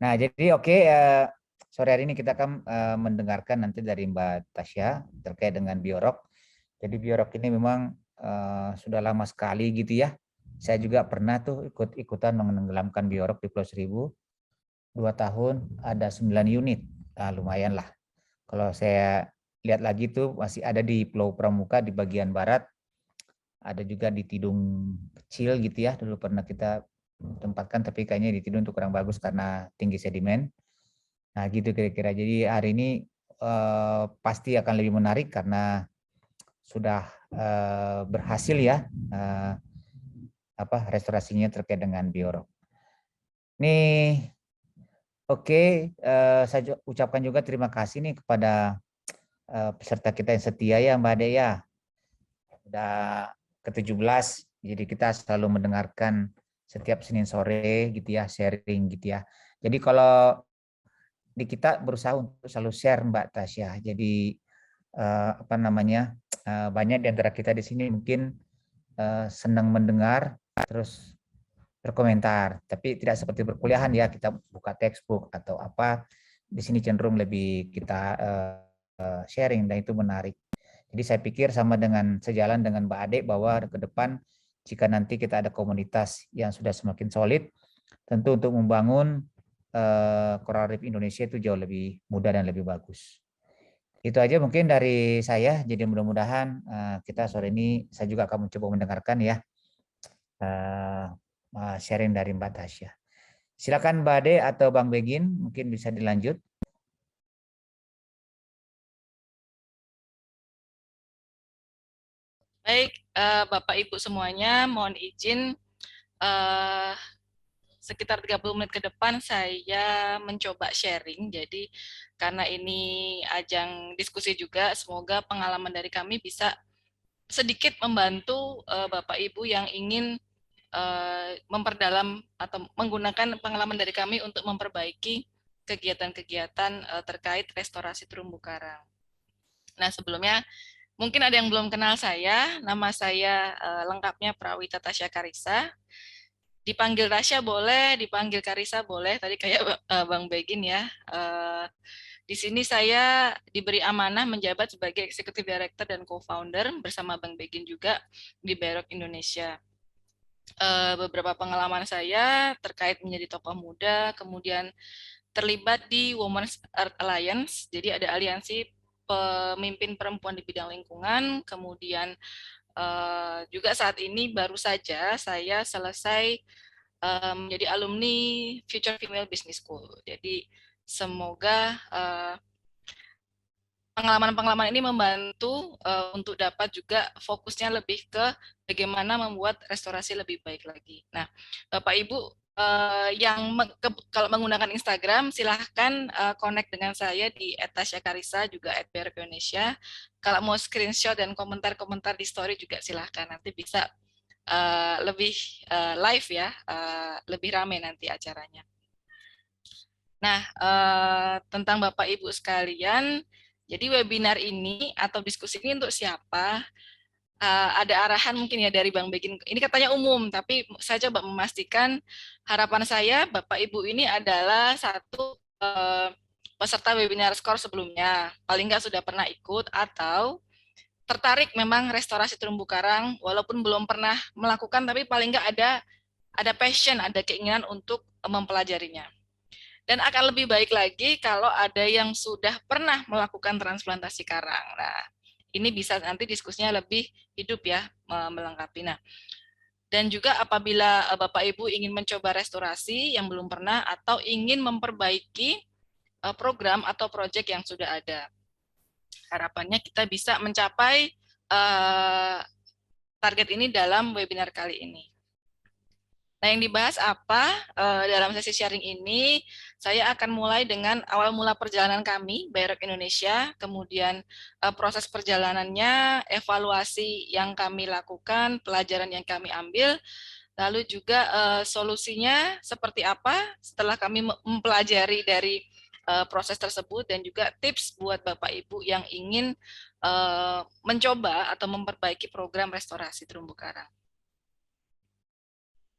Nah, jadi oke, sore hari ini kita akan mendengarkan nanti dari Mbak Tasya terkait dengan biorok. Jadi biorok ini memang sudah lama sekali gitu ya. Saya juga pernah tuh ikut-ikutan menenggelamkan biorok di Pulau Seribu. 2 tahun ada 9 unit. Nah, lumayan lah. Kalau saya lihat lagi tuh masih ada di Pulau Pramuka di bagian barat. Ada juga di Tidung kecil gitu ya. Dulu pernah kita tempatkan, tapi kayaknya di Tidung itu kurang bagus karena tinggi sedimen. Nah, gitu kira-kira. Jadi hari ini pasti akan lebih menarik karena sudah berhasil ya restorasinya terkait dengan biorok. Nih, oke, saya ucapkan juga terima kasih nih kepada peserta kita yang setia ya Mbak Ade ya. Udah ke-17, jadi kita selalu mendengarkan setiap Senin sore gitu ya, sharing gitu ya. Jadi kalau di kita berusaha untuk selalu share Mbak Tasya. Jadi banyak di antara kita di sini mungkin senang mendengar terus berkomentar, tapi tidak seperti perkuliahan ya kita buka textbook atau apa. Di sini cenderung lebih kita sharing dan itu menarik. Jadi saya pikir sama dengan sejalan dengan Mbak Ade bahwa ke depan jika nanti kita ada komunitas yang sudah semakin solid, tentu untuk membangun Coral Reef Indonesia itu jauh lebih mudah dan lebih bagus. Itu aja mungkin dari saya. Jadi mudah-mudahan kita sore ini saya juga akan mencoba mendengarkan ya uh, sharing dari Mbak Tasya. Silakan Mbak Ade atau Bang Begin mungkin bisa dilanjut. Baik, Bapak Ibu semuanya, mohon izin eh, sekitar 30 menit ke depan saya mencoba sharing. Jadi karena ini ajang diskusi juga, semoga pengalaman dari kami bisa sedikit membantu Bapak Ibu yang ingin memperdalam atau menggunakan pengalaman dari kami untuk memperbaiki kegiatan-kegiatan terkait restorasi terumbu karang. Nah, sebelumnya mungkin ada yang belum kenal saya. Nama saya lengkapnya Prawita Tasya Karisa. Dipanggil Tasya boleh, dipanggil Karisa boleh. Tadi kayak Bang Begin ya. Di sini saya diberi amanah menjabat sebagai Executive Director dan Co-founder bersama Bang Begin juga di Berok Indonesia. Beberapa pengalaman saya terkait menjadi tokoh muda, kemudian terlibat di Women's Earth Alliance, jadi ada aliansi pemimpin perempuan di bidang lingkungan, kemudian juga saat ini baru saja saya selesai menjadi alumni Future Female Business School. Jadi semoga pengalaman-pengalaman ini membantu untuk dapat juga fokusnya lebih ke bagaimana membuat restorasi lebih baik lagi. Nah, Bapak Ibu yang kalau menggunakan Instagram silahkan connect dengan saya di @tasyakarisa juga @berok_indonesia. Kalau mau screenshot dan komentar-komentar di story juga silahkan, nanti bisa lebih live ya, lebih ramai nanti acaranya. Nah, tentang Bapak Ibu sekalian, jadi webinar ini atau diskusi ini untuk siapa? Ada arahan mungkin ya dari Bang Begin. Ini katanya umum, tapi saya coba memastikan harapan saya Bapak Ibu ini adalah satu peserta webinar skor sebelumnya, paling nggak sudah pernah ikut atau tertarik memang restorasi terumbu karang, walaupun belum pernah melakukan, tapi paling nggak ada passion, ada keinginan untuk mempelajarinya. Dan akan lebih baik lagi kalau ada yang sudah pernah melakukan transplantasi karang. Nah, ini bisa nanti diskusinya lebih hidup ya, melengkapi. Nah, dan juga apabila Bapak Ibu ingin mencoba restorasi yang belum pernah atau ingin memperbaiki program atau proyek yang sudah ada. Harapannya kita bisa mencapai target ini dalam webinar kali ini. Nah, yang dibahas apa dalam sesi sharing ini? Saya akan mulai dengan awal mula perjalanan kami, Berok Indonesia, kemudian proses perjalanannya, evaluasi yang kami lakukan, pelajaran yang kami ambil, lalu juga solusinya seperti apa setelah kami mempelajari dari proses tersebut, dan juga tips buat Bapak Ibu yang ingin mencoba atau memperbaiki program restorasi terumbu karang.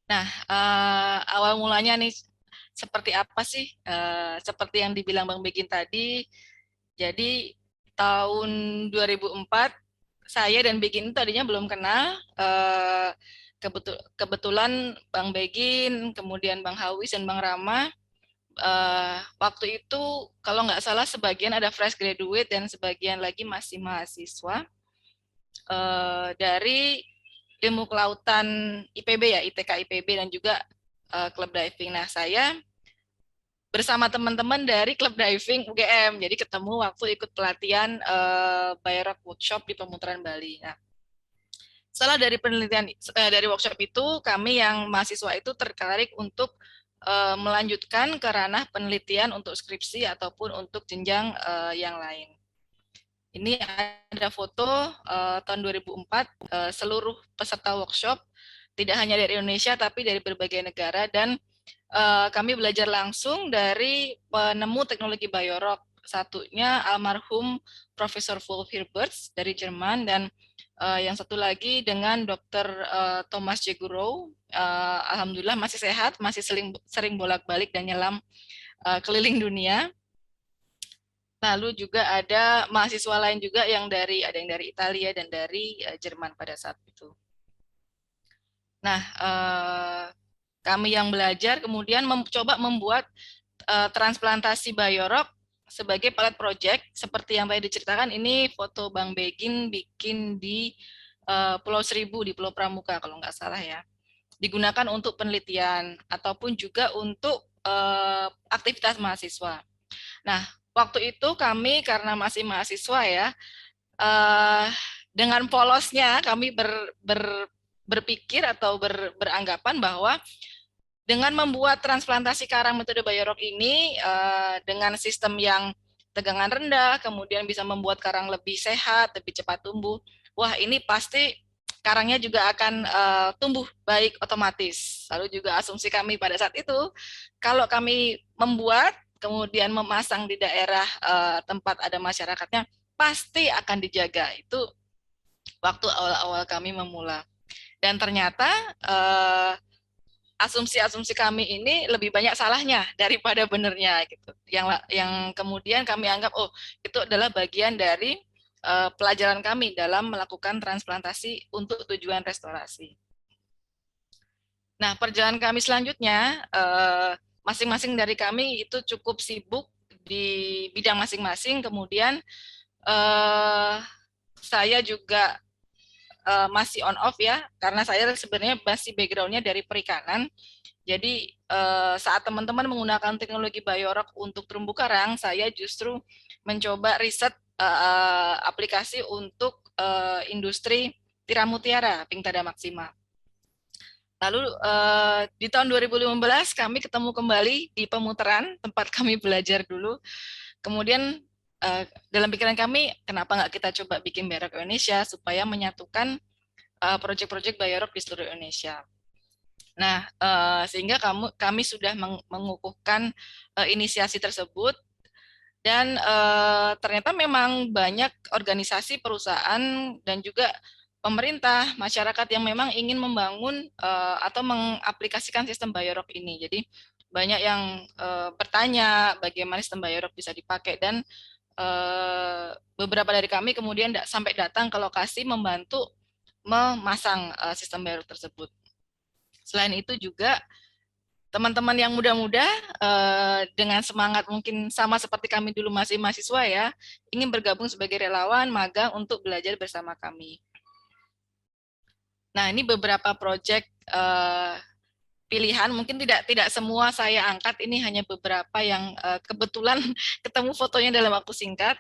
Nah, awal mulanya nih, seperti apa sih? Seperti yang dibilang Bang Begin tadi, jadi tahun 2004 saya dan Begin tadinya belum kenal. Kebetulan Bang Begin, kemudian Bang Hawis dan Bang Rama, waktu itu kalau nggak salah sebagian ada fresh graduate dan sebagian lagi masih mahasiswa dari ilmu kelautan IPB ya, ITK IPB dan juga klub diving. Nah, saya bersama teman-teman dari klub diving UGM. Jadi ketemu waktu ikut pelatihan Bayrock Workshop di Pemutaran Bali. Nah, setelah dari penelitian dari workshop itu, kami yang mahasiswa itu tertarik untuk melanjutkan ke ranah penelitian untuk skripsi ataupun untuk jenjang yang lain. Ini ada foto tahun 2004 seluruh peserta workshop tidak hanya dari Indonesia tapi dari berbagai negara, dan kami belajar langsung dari penemu teknologi Biorock. Satunya almarhum Profesor Wolf Herberts dari Jerman, dan yang satu lagi dengan Dr. Thomas J. Gurow. Alhamdulillah masih sehat, masih sering bolak-balik dan nyelam keliling dunia. Lalu juga ada mahasiswa lain juga yang ada yang dari Italia dan dari Jerman pada saat itu. Nah, kami yang belajar kemudian mencoba membuat transplantasi Biorock sebagai pilot project seperti yang tadi diceritakan. Ini foto Bang Begin bikin di Pulau Seribu di Pulau Pramuka kalau nggak salah ya. Digunakan untuk penelitian ataupun juga untuk aktivitas mahasiswa. Nah, waktu itu kami karena masih mahasiswa ya, dengan polosnya kami berpikir atau beranggapan bahwa dengan membuat transplantasi karang metode Biorock ini dengan sistem yang tegangan rendah, kemudian bisa membuat karang lebih sehat, lebih cepat tumbuh. Wah, ini pasti karangnya juga akan tumbuh baik otomatis. Lalu juga asumsi kami pada saat itu, kalau kami membuat kemudian memasang di daerah tempat ada masyarakatnya, pasti akan dijaga. Itu waktu awal-awal kami memula. Dan ternyata asumsi-asumsi kami ini lebih banyak salahnya daripada benernya gitu. Yang kemudian kami anggap itu adalah bagian dari pelajaran kami dalam melakukan transplantasi untuk tujuan restorasi. Nah, perjalanan kami selanjutnya masing-masing dari kami itu cukup sibuk di bidang masing-masing. Kemudian saya juga masih on off ya, karena saya sebenarnya masih background-nya dari perikanan. Jadi saat teman-teman menggunakan teknologi Biorock untuk terumbu karang, saya justru mencoba riset aplikasi untuk industri tiram mutiara Pinctada maxima. Lalu di tahun 2015 kami ketemu kembali di Pemutaran, tempat kami belajar dulu. Kemudian dalam pikiran kami, kenapa nggak kita coba bikin Biorock Indonesia supaya menyatukan proyek-proyek Biorock di seluruh Indonesia. Nah, sehingga kami sudah mengukuhkan inisiasi tersebut, dan ternyata memang banyak organisasi, perusahaan, dan juga pemerintah, masyarakat yang memang ingin membangun atau mengaplikasikan sistem Biorock ini. Jadi banyak yang bertanya bagaimana sistem Biorock bisa dipakai, dan beberapa dari kami kemudian sampai datang ke lokasi membantu memasang sistem Biorock tersebut. Selain itu juga teman-teman yang muda-muda dengan semangat mungkin sama seperti kami dulu masih mahasiswa ya, ingin bergabung sebagai relawan magang untuk belajar bersama kami. Nah, ini beberapa proyek pilihan, mungkin tidak semua saya angkat, ini hanya beberapa yang kebetulan ketemu fotonya dalam waktu singkat.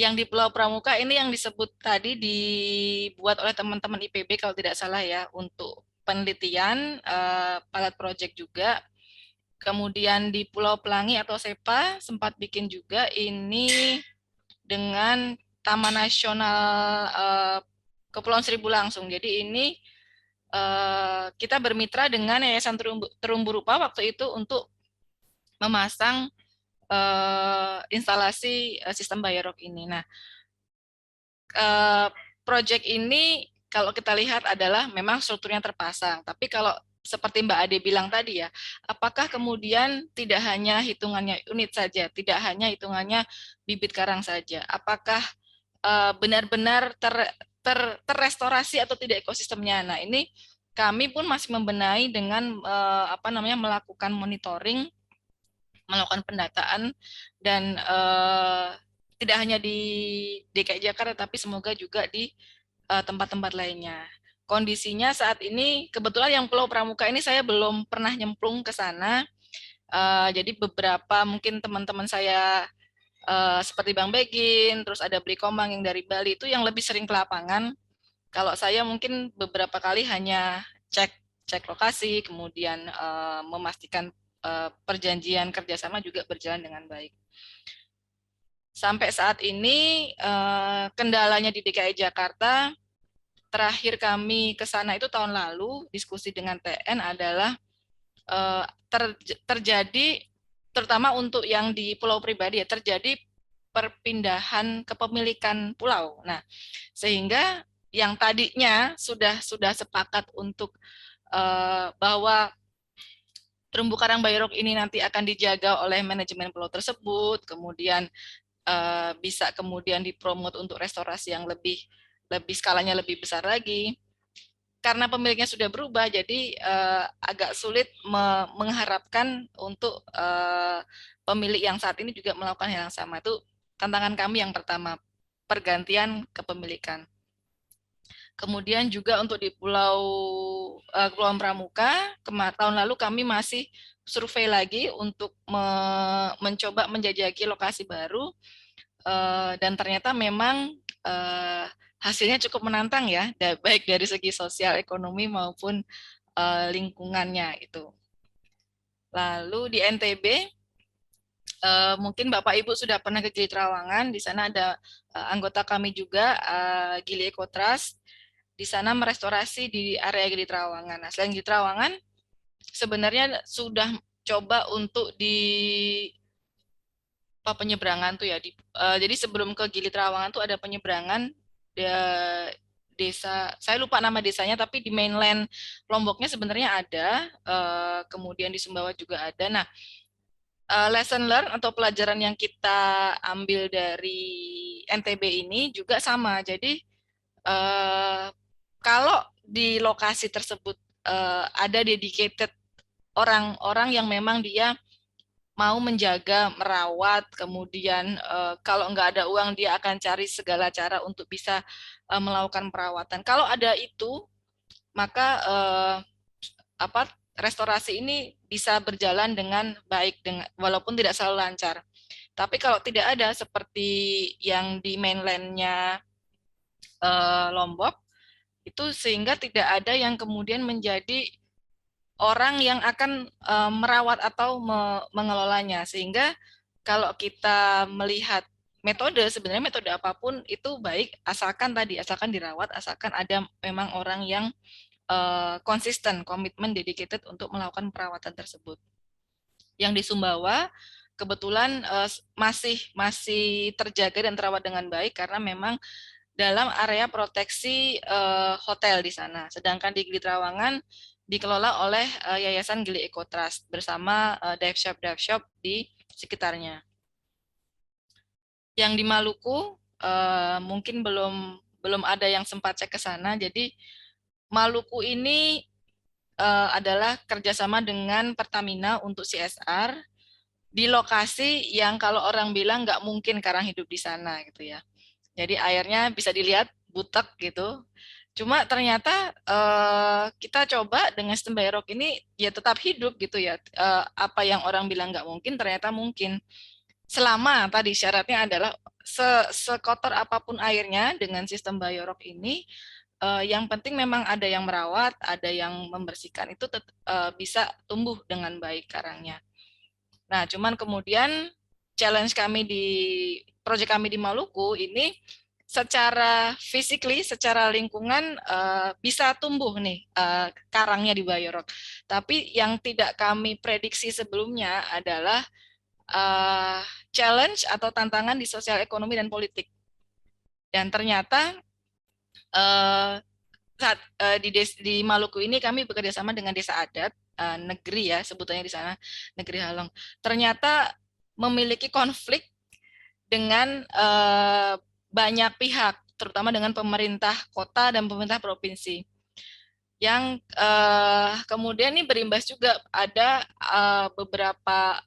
Yang di Pulau Pramuka ini yang disebut tadi dibuat oleh teman-teman IPB kalau tidak salah ya, untuk penelitian, pilot project juga. Kemudian di Pulau Pelangi atau SEPA sempat bikin juga ini dengan Taman Nasional Kepulauan Seribu langsung. Jadi ini kita bermitra dengan Yayasan Terumbu Rupa waktu itu untuk memasang instalasi sistem Biorock ini. Nah, proyek ini kalau kita lihat adalah memang strukturnya terpasang, tapi kalau seperti Mbak Ade bilang tadi ya, apakah kemudian tidak hanya hitungannya unit saja, tidak hanya hitungannya bibit karang saja, apakah benar-benar terrestorasi atau tidak ekosistemnya. Nah, ini kami pun masih membenahi dengan melakukan monitoring, melakukan pendataan, dan tidak hanya di DKI Jakarta, tapi semoga juga di tempat-tempat lainnya. Kondisinya saat ini, kebetulan yang Pulau Pramuka ini saya belum pernah nyemplung ke sana. Jadi beberapa mungkin teman-teman saya seperti Bang Begin, terus ada Bri Komang yang dari Bali itu yang lebih sering ke lapangan. Kalau saya mungkin beberapa kali hanya cek lokasi, kemudian memastikan perjanjian kerjasama juga berjalan dengan baik. Sampai saat ini kendalanya di DKI Jakarta, terakhir kami ke sana itu tahun lalu, diskusi dengan TN adalah terjadi, terutama untuk yang di pulau pribadi ya, terjadi perpindahan kepemilikan pulau. Nah, sehingga yang tadinya sudah sepakat untuk bahwa terumbu karang Bayerok ini nanti akan dijaga oleh manajemen pulau tersebut, kemudian bisa kemudian dipromot untuk restorasi yang lebih skalanya lebih besar lagi. Karena pemiliknya sudah berubah, jadi agak sulit mengharapkan untuk pemilik yang saat ini juga melakukan hal yang sama. Itu tantangan kami yang pertama, pergantian kepemilikan. Kemudian juga untuk di Kepulauan Pramuka, tahun lalu kami masih survei lagi untuk mencoba menjajaki lokasi baru, dan ternyata memang hasilnya cukup menantang ya, baik dari segi sosial ekonomi maupun lingkungannya itu. Lalu di NTB, mungkin Bapak Ibu sudah pernah ke Gili Trawangan, di sana ada anggota kami juga, Gili Eco Trust, di sana merestorasi di area Gili Trawangan. Nah, selain Gili Trawangan, sebenarnya sudah coba untuk di penyeberangan tuh ya. Jadi sebelum ke Gili Trawangan tuh ada penyeberangan desa, saya lupa nama desanya, tapi di mainland Lomboknya sebenarnya ada, kemudian di Sumbawa juga ada. Nah, lesson learn atau pelajaran yang kita ambil dari NTB ini juga sama. Jadi kalau di lokasi tersebut ada dedicated orang-orang yang memang dia mau menjaga, merawat, kemudian kalau nggak ada uang dia akan cari segala cara untuk bisa melakukan perawatan. Kalau ada itu, maka restorasi ini bisa berjalan dengan baik, walaupun tidak selalu lancar. Tapi kalau tidak ada seperti yang di mainlandnya Lombok, itu sehingga tidak ada yang kemudian menjadi orang yang akan merawat atau mengelolanya. Sehingga kalau kita melihat metode, sebenarnya metode apapun itu baik asalkan dirawat, asalkan ada memang orang yang konsisten, komitmen, dedicated untuk melakukan perawatan tersebut. Yang di Sumbawa kebetulan masih terjaga dan terawat dengan baik karena memang dalam area proteksi hotel di sana. Sedangkan di Gili Trawangan dikelola oleh Yayasan Gili Eco Trust bersama dive shop di sekitarnya. Yang di Maluku mungkin belum ada yang sempat cek ke sana. Jadi Maluku ini adalah kerjasama dengan Pertamina untuk CSR di lokasi yang kalau orang bilang nggak mungkin karang hidup di sana gitu ya. Jadi airnya bisa dilihat butek gitu. Cuma ternyata kita coba dengan sistem Bayerok ini ya tetap hidup gitu ya. Apa yang orang bilang nggak mungkin ternyata mungkin. Selama tadi syaratnya adalah sekotor apapun airnya dengan sistem Bayerok ini, yang penting memang ada yang merawat, ada yang membersihkan, itu bisa tumbuh dengan baik karangnya. Nah, cuman kemudian challenge kami di proyek kami di Maluku ini secara physically, secara lingkungan bisa tumbuh nih karangnya di Bayerok. Tapi yang tidak kami prediksi sebelumnya adalah challenge atau tantangan di sosial ekonomi dan politik. Dan ternyata saat di Maluku ini kami bekerja sama dengan desa adat negeri ya sebutannya di sana, negeri Halong. Ternyata memiliki konflik dengan banyak pihak, terutama dengan pemerintah kota dan pemerintah provinsi. Yang kemudian ini berimbas juga ada beberapa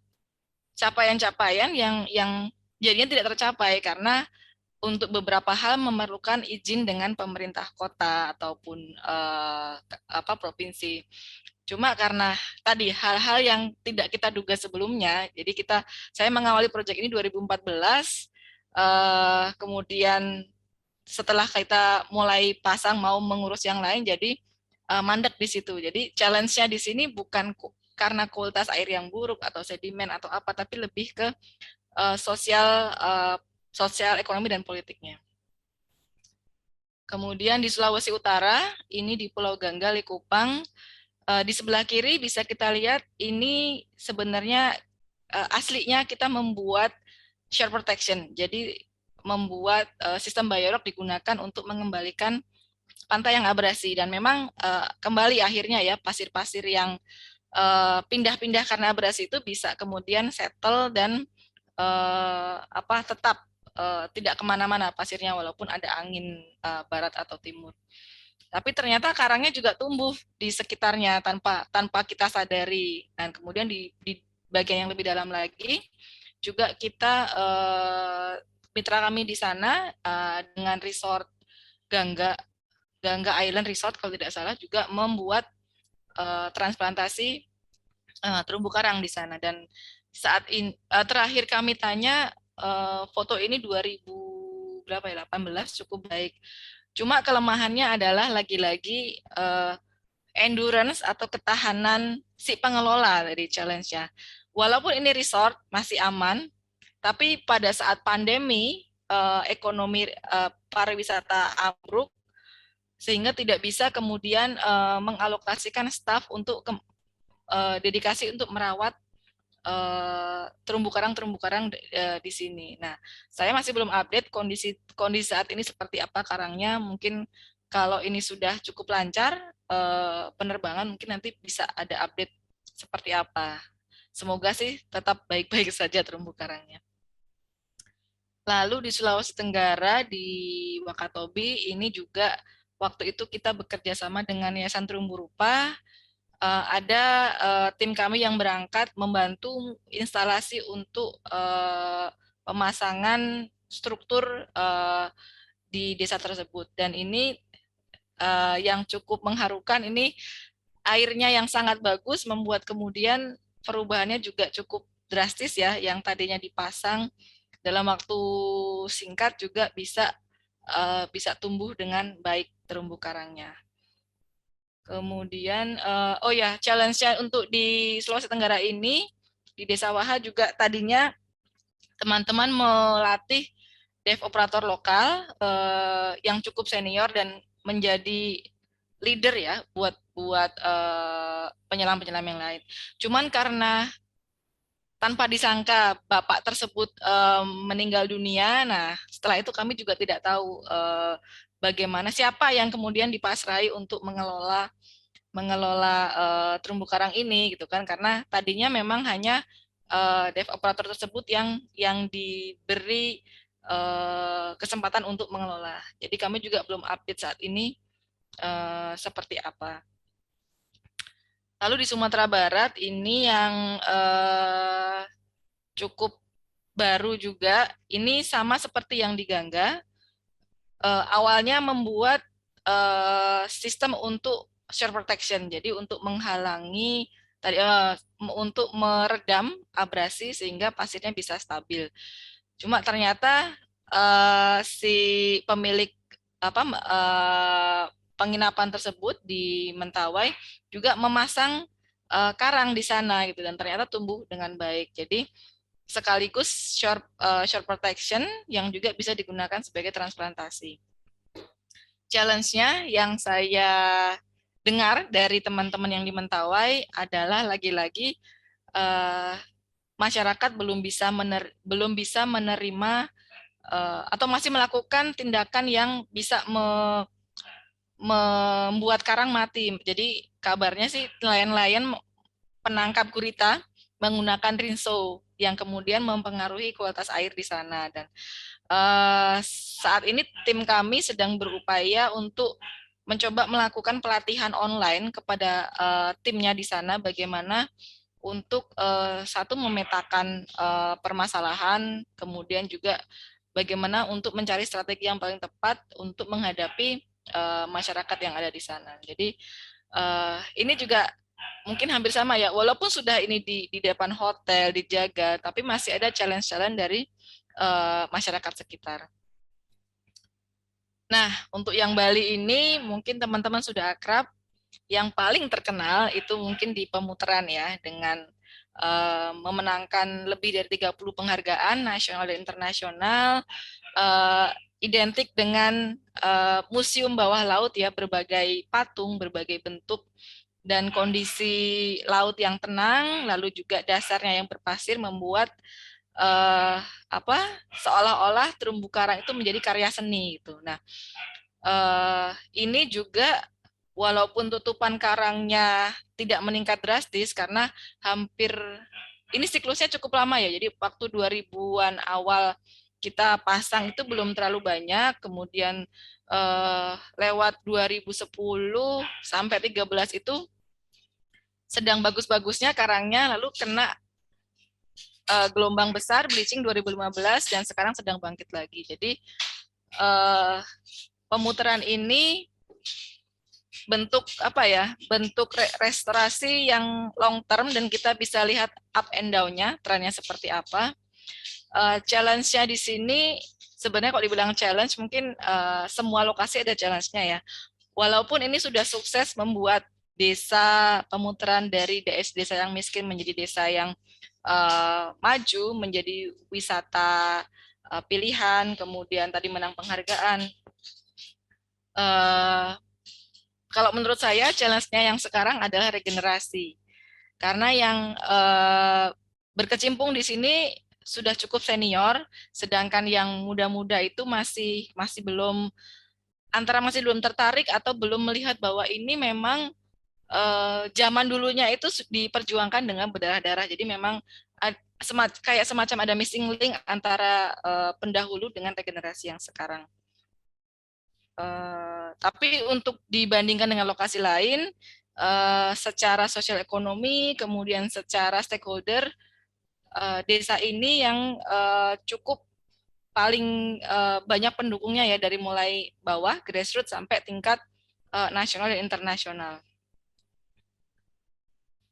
capaian-capaian yang jadinya tidak tercapai karena untuk beberapa hal memerlukan izin dengan pemerintah kota ataupun provinsi. Cuma karena tadi hal-hal yang tidak kita duga sebelumnya, jadi saya mengawali proyek ini 2014, kemudian setelah kita mulai pasang mau mengurus yang lain, jadi mandek di situ. Jadi challenge-nya di sini bukan karena kualitas air yang buruk atau sedimen atau apa, tapi lebih ke sosial, ekonomi dan politiknya. Kemudian di Sulawesi Utara, ini di Pulau Gangga, Likupang, di sebelah kiri bisa kita lihat ini sebenarnya aslinya kita membuat shore protection. Jadi membuat sistem biorok digunakan untuk mengembalikan pantai yang abrasi dan memang kembali akhirnya ya pasir-pasir yang pindah-pindah karena abrasi itu bisa kemudian settle dan tetap tidak kemana-mana pasirnya walaupun ada angin barat atau timur. Tapi ternyata karangnya juga tumbuh di sekitarnya tanpa kita sadari. Dan kemudian di bagian yang lebih dalam lagi juga kita mitra kami di sana dengan resort Gangga Island Resort kalau tidak salah juga membuat transplantasi terumbu karang di sana. Dan saat ini terakhir kami tanya foto ini 2018 cukup baik. Cuma kelemahannya adalah lagi-lagi endurance atau ketahanan si pengelola dari challenge-nya. Walaupun ini resort masih aman, tapi pada saat pandemi ekonomi pariwisata ambruk sehingga tidak bisa kemudian mengalokasikan staf untuk dedikasi untuk merawat terumbu karang di sini. Nah, saya masih belum update kondisi saat ini seperti apa karangnya. Mungkin kalau ini sudah cukup lancar penerbangan, mungkin nanti bisa ada update seperti apa. Semoga sih tetap baik-baik saja terumbu karangnya. Lalu di Sulawesi Tenggara di Wakatobi ini juga waktu itu kita bekerja sama dengan Yayasan Terumbu Rupa. Ada tim kami yang berangkat membantu instalasi untuk pemasangan struktur di desa tersebut. Dan ini yang cukup mengharukan, ini airnya yang sangat bagus membuat kemudian perubahannya juga cukup drastis ya, yang tadinya dipasang dalam waktu singkat juga bisa tumbuh dengan baik terumbu karangnya. Kemudian, challenge-nya untuk di Sulawesi Tenggara ini, di Desa Waha juga tadinya teman-teman melatih dev operator lokal yang cukup senior dan menjadi leader ya buat penyelam-penyelam yang lain. Cuman karena tanpa disangka bapak tersebut meninggal dunia, nah setelah itu kami juga tidak tahu bagaimana siapa yang kemudian dipasrahi untuk mengelola terumbu karang ini gitu kan, karena tadinya memang hanya dev operator tersebut yang diberi kesempatan untuk mengelola. Jadi kami juga belum update saat ini seperti apa. Lalu di Sumatera Barat ini yang cukup baru juga, ini sama seperti yang di Gangga, awalnya membuat sistem untuk shore protection, jadi untuk menghalangi untuk meredam abrasi sehingga pasirnya bisa stabil. Cuma ternyata si pemilik penginapan tersebut di Mentawai juga memasang karang di sana gitu, dan ternyata tumbuh dengan baik. Jadi sekaligus shore protection yang juga bisa digunakan sebagai transplantasi. Challenge-nya yang saya dengar dari teman-teman yang di Mentawai adalah lagi-lagi masyarakat belum bisa menerima atau masih melakukan tindakan yang bisa membuat karang mati. Jadi kabarnya sih nelayan-nelayan penangkap gurita menggunakan rinso yang kemudian mempengaruhi kualitas air di sana. Dan saat ini tim kami sedang berupaya untuk mencoba melakukan pelatihan online kepada timnya di sana, bagaimana untuk satu memetakan permasalahan, kemudian juga bagaimana untuk mencari strategi yang paling tepat untuk menghadapi masyarakat yang ada di sana. Jadi ini juga mungkin hampir sama ya, walaupun sudah ini di depan hotel dijaga, tapi masih ada challenge-challenge dari masyarakat sekitar. Nah, untuk yang Bali ini mungkin teman-teman sudah akrab. Yang paling terkenal itu mungkin di pemutaran ya, dengan memenangkan lebih dari 30 penghargaan nasional dan internasional, identik dengan museum bawah laut ya, berbagai patung, berbagai bentuk, dan kondisi laut yang tenang, lalu juga dasarnya yang berpasir membuat apa seolah-olah terumbu karang itu menjadi karya seni gitu. Nah, ini juga walaupun tutupan karangnya tidak meningkat drastis karena hampir ini siklusnya cukup lama ya. Jadi waktu 2000-an awal kita pasang itu belum terlalu banyak, kemudian lewat 2010 sampai 13 itu sedang bagus-bagusnya karangnya, lalu kena gelombang besar bleaching 2015 dan sekarang sedang bangkit lagi. Jadi pemutaran ini bentuk apa ya, bentuk restorasi yang long term dan kita bisa lihat up and down-nya, trennya seperti apa. Challenge-nya di sini sebenarnya kalau dibilang challenge mungkin semua lokasi ada challenge-nya ya. Walaupun ini sudah sukses membuat desa pemutaran dari desa yang miskin menjadi desa yang maju, menjadi wisata pilihan, kemudian tadi menang penghargaan. Kalau menurut saya challenge-nya yang sekarang adalah regenerasi. Karena yang berkecimpung di sini sudah cukup senior, sedangkan yang muda-muda itu masih belum, antara masih belum tertarik atau belum melihat bahwa ini memang zaman dulunya itu diperjuangkan dengan berdarah-darah. Jadi memang kayak semacam ada missing link antara pendahulu dengan regenerasi yang sekarang. Tapi untuk dibandingkan dengan lokasi lain, secara sosial ekonomi, kemudian secara stakeholder, desa ini yang cukup paling banyak pendukungnya ya, dari mulai bawah, grassroots, sampai tingkat nasional dan internasional.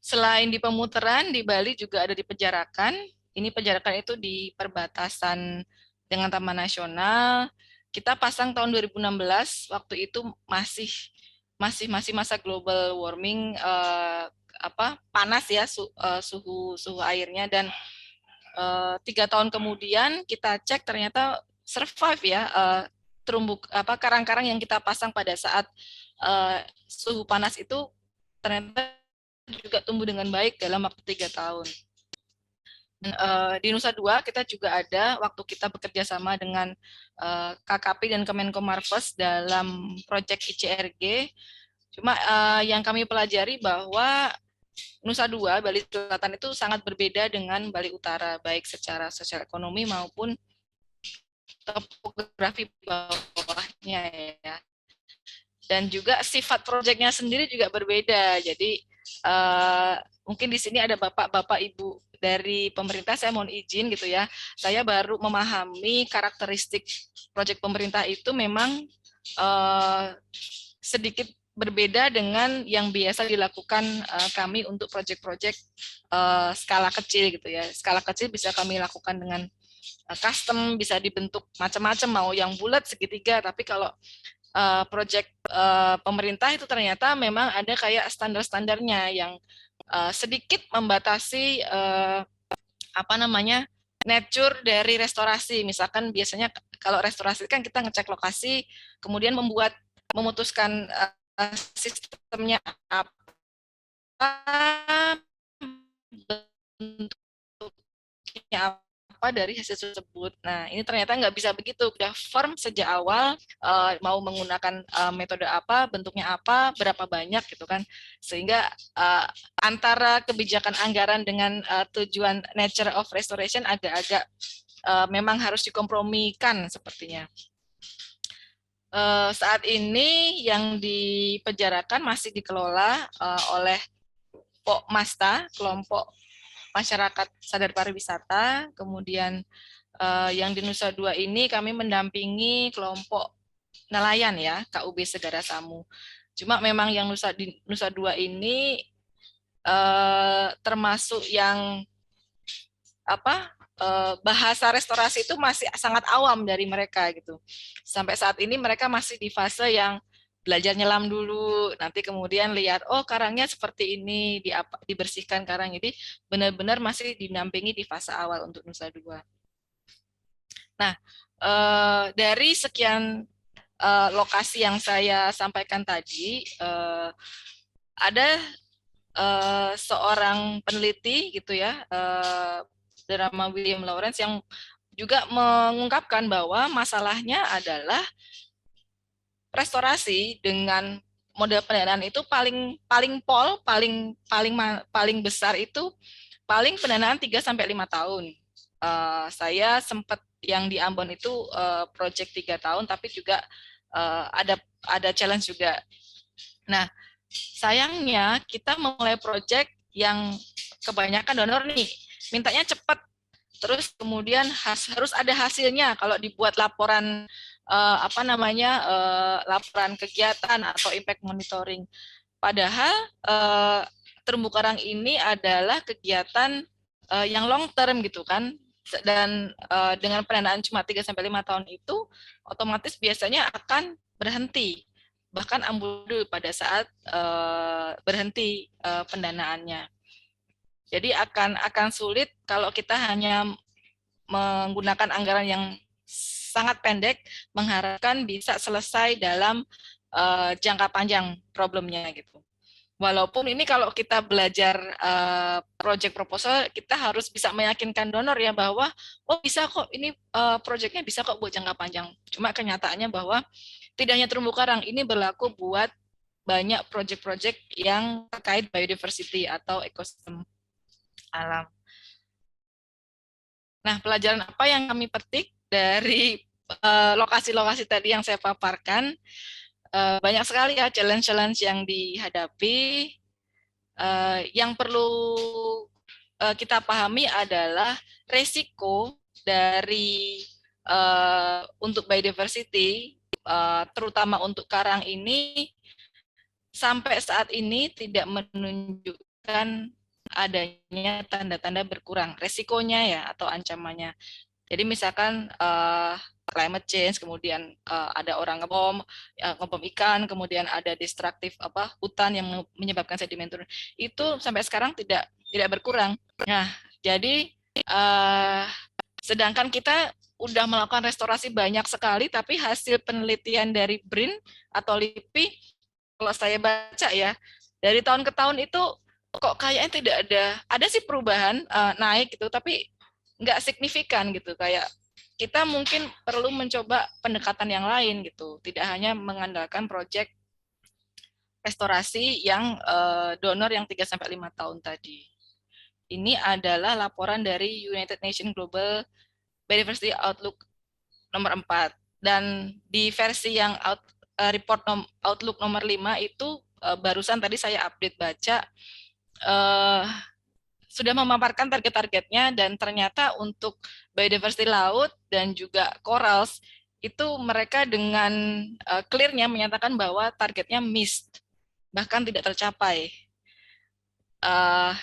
Selain di pemutaran, di Bali juga ada di Penjarakan. Ini Penjarakan itu di perbatasan dengan Taman Nasional. Kita pasang tahun 2016, waktu itu masih masa global warming, panas ya suhu airnya, dan 3 tahun kemudian kita cek ternyata survive ya, terumbu karang-karang yang kita pasang pada saat suhu panas itu ternyata juga tumbuh dengan baik dalam waktu 3 tahun. Dan, di Nusa Dua kita juga ada, waktu kita bekerja sama dengan KKP dan Kemenko Marves dalam proyek ICRG. Cuma yang kami pelajari bahwa Nusa Dua, Bali Selatan itu sangat berbeda dengan Bali Utara, baik secara sosial ekonomi maupun topografi bawahnya ya. Dan juga sifat proyeknya sendiri juga berbeda. Jadi mungkin di sini ada bapak-bapak ibu dari pemerintah, saya mohon izin gitu ya. Saya baru memahami karakteristik proyek pemerintah itu memang sedikit berbeda dengan yang biasa dilakukan kami untuk proyek-proyek skala kecil gitu ya. Skala kecil bisa kami lakukan dengan custom, bisa dibentuk macam-macam, mau yang bulat, segitiga, tapi kalau proyek pemerintah itu ternyata memang ada kayak standar-standarnya yang sedikit membatasi nature dari restorasi. Misalkan biasanya kalau restorasi kan kita ngecek lokasi, kemudian memutuskan sistemnya apa, bentuknya apa dari hasil tersebut. Nah, ini ternyata nggak bisa begitu. Udah firm sejak awal mau menggunakan metode apa, bentuknya apa, berapa banyak gitu kan. Sehingga antara kebijakan anggaran dengan tujuan nature of restoration agak-agak memang harus dikompromikan sepertinya. Saat ini yang dipenjarakan masih dikelola oleh POMASTA, kelompok masyarakat sadar pariwisata. Kemudian yang di Nusa Dua ini kami mendampingi kelompok nelayan ya, KUB Segara Samu. Cuma memang yang di Nusa Dua ini termasuk yang bahasa restorasi itu masih sangat awam dari mereka gitu. Sampai saat ini mereka masih di fase yang belajar nyelam dulu, nanti kemudian lihat, oh karangnya seperti ini, dibersihkan karang. Jadi benar-benar masih dinampingi di fase awal untuk Nusa Dua. Nah, dari sekian lokasi yang saya sampaikan tadi, ada seorang peneliti gitu ya, bernama William Lawrence, yang juga mengungkapkan bahwa masalahnya adalah restorasi dengan model pendanaan itu paling besar itu paling pendanaan 3 sampai 5 tahun. Saya sempat yang di Ambon itu project 3 tahun, tapi juga ada challenge juga. Nah, sayangnya kita memulai project yang kebanyakan donor nih, mintanya cepat. Terus kemudian harus ada hasilnya kalau dibuat laporan laporan kegiatan atau impact monitoring. Padahal terumbu karang ini adalah kegiatan yang long term gitu kan. Dan dengan pendanaan cuma 3 sampai 5 tahun itu otomatis biasanya akan berhenti. Bahkan amburadul pada saat berhenti pendanaannya. Jadi akan sulit kalau kita hanya menggunakan anggaran yang sangat pendek, mengharapkan bisa selesai dalam jangka panjang problemnya gitu. Walaupun ini kalau kita belajar project proposal, kita harus bisa meyakinkan donor ya bahwa oh bisa kok ini projectnya bisa kok buat jangka panjang. Cuma kenyataannya bahwa tidak hanya terumbu karang, ini berlaku buat banyak project-project yang terkait biodiversity atau ekosistem alam. Nah, pelajaran apa yang kami petik dari lokasi-lokasi tadi yang saya paparkan? Banyak sekali ya challenge-challenge yang dihadapi. Yang perlu kita pahami adalah resiko dari untuk biodiversity, terutama untuk karang ini, sampai saat ini tidak menunjukkan adanya tanda-tanda berkurang resikonya ya atau ancamannya. Jadi misalkan climate change, kemudian ada orang ngebom ikan, kemudian ada destruktif hutan yang menyebabkan sedimen turun, itu sampai sekarang tidak berkurang. Nah, jadi sedangkan kita udah melakukan restorasi banyak sekali, tapi hasil penelitian dari BRIN atau LIPI, kalau saya baca ya, dari tahun ke tahun itu kok kayaknya tidak ada sih perubahan naik gitu, tapi nggak signifikan gitu. Kayak kita mungkin perlu mencoba pendekatan yang lain gitu, tidak hanya mengandalkan proyek restorasi yang donor yang 3-5 tahun tadi. Ini adalah laporan dari United Nations Global Biodiversity Outlook nomor 4. Dan di versi yang report Outlook nomor 5 itu barusan tadi saya update baca, sudah memaparkan target-targetnya, dan ternyata untuk biodiversity laut dan juga corals itu mereka dengan clear-nya menyatakan bahwa targetnya missed, bahkan tidak tercapai.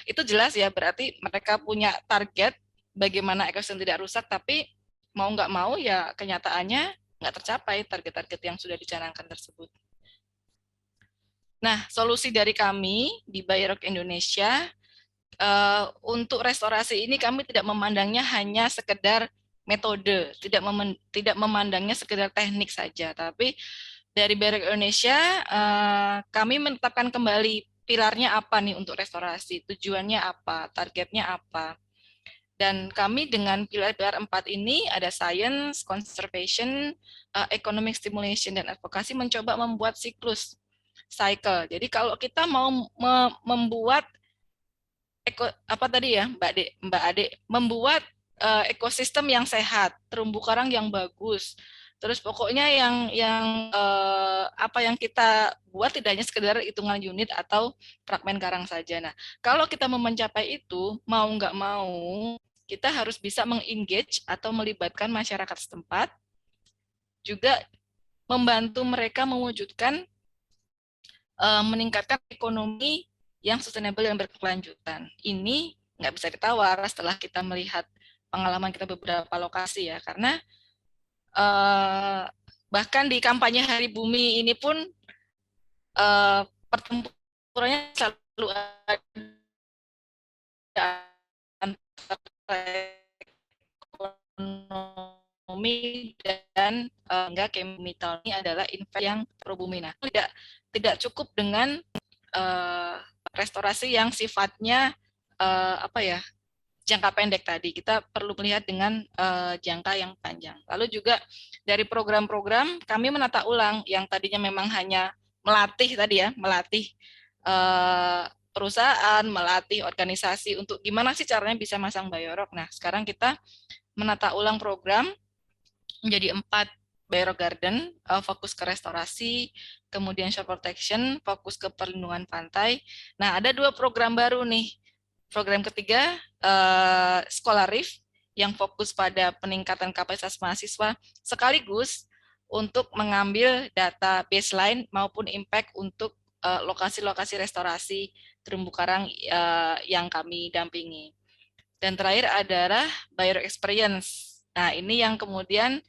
Itu jelas ya, berarti mereka punya target bagaimana ekosistem tidak rusak, tapi mau nggak mau ya kenyataannya nggak tercapai target-target yang sudah dicanangkan tersebut. Nah, solusi dari kami di BioRock Indonesia, untuk restorasi ini kami tidak memandangnya hanya sekedar metode, tidak memandangnya sekedar teknik saja, tapi dari BioRock Indonesia kami menetapkan kembali pilarnya apa nih untuk restorasi, tujuannya apa, targetnya apa. Dan kami dengan pilar-pilar 4 ini ada science, conservation, economic stimulation, dan advokasi mencoba membuat siklus, cycle. Jadi kalau kita mau membuat apa tadi ya Mbak Ade, membuat ekosistem yang sehat, terumbu karang yang bagus. Terus pokoknya yang apa yang kita buat tidak hanya sekedar hitungan unit atau fragmen karang saja. Nah, kalau kita mau mencapai itu, mau nggak mau, kita harus bisa mengengage atau melibatkan masyarakat setempat, juga membantu mereka mewujudkan meningkatkan ekonomi yang sustainable dan berkelanjutan. Ini nggak bisa ditawar setelah kita melihat pengalaman kita beberapa lokasi ya, karena bahkan di kampanye Hari Bumi ini pun pertempurannya selalu ada antara ekonomi dan enggak chemical. Ini adalah investasi yang pro bumi. Nah, tidak cukup dengan restorasi yang sifatnya apa ya, jangka pendek tadi. Kita perlu melihat dengan jangka yang panjang. Lalu juga dari program-program kami menata ulang yang tadinya memang hanya melatih tadi ya, melatih perusahaan, melatih organisasi untuk gimana sih caranya bisa masang biorok. Nah, sekarang kita menata ulang program menjadi 4 biorok garden, fokus ke restorasi, kemudian shore protection, fokus ke perlindungan pantai. Nah, ada 2 program baru nih. Program ketiga, Sekolah Reef, yang fokus pada peningkatan kapasitas mahasiswa sekaligus untuk mengambil data baseline maupun impact untuk lokasi-lokasi restorasi terumbu karang yang kami dampingi. Dan terakhir adalah Biorok Experience. Nah, ini yang kemudian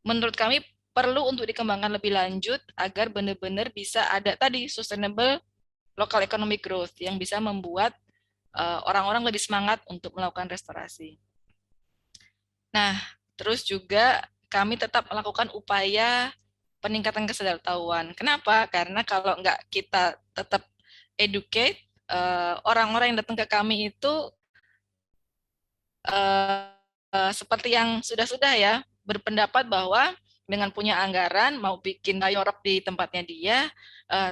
menurut kami perlu untuk dikembangkan lebih lanjut agar benar-benar bisa ada tadi sustainable local economic growth yang bisa membuat orang-orang lebih semangat untuk melakukan restorasi. Nah, terus juga kami tetap melakukan upaya peningkatan kesadaran. Kenapa? Karena kalau nggak kita tetap educate, orang-orang yang datang ke kami itu seperti yang sudah-sudah ya, berpendapat bahwa dengan punya anggaran mau bikin biorok di tempatnya dia,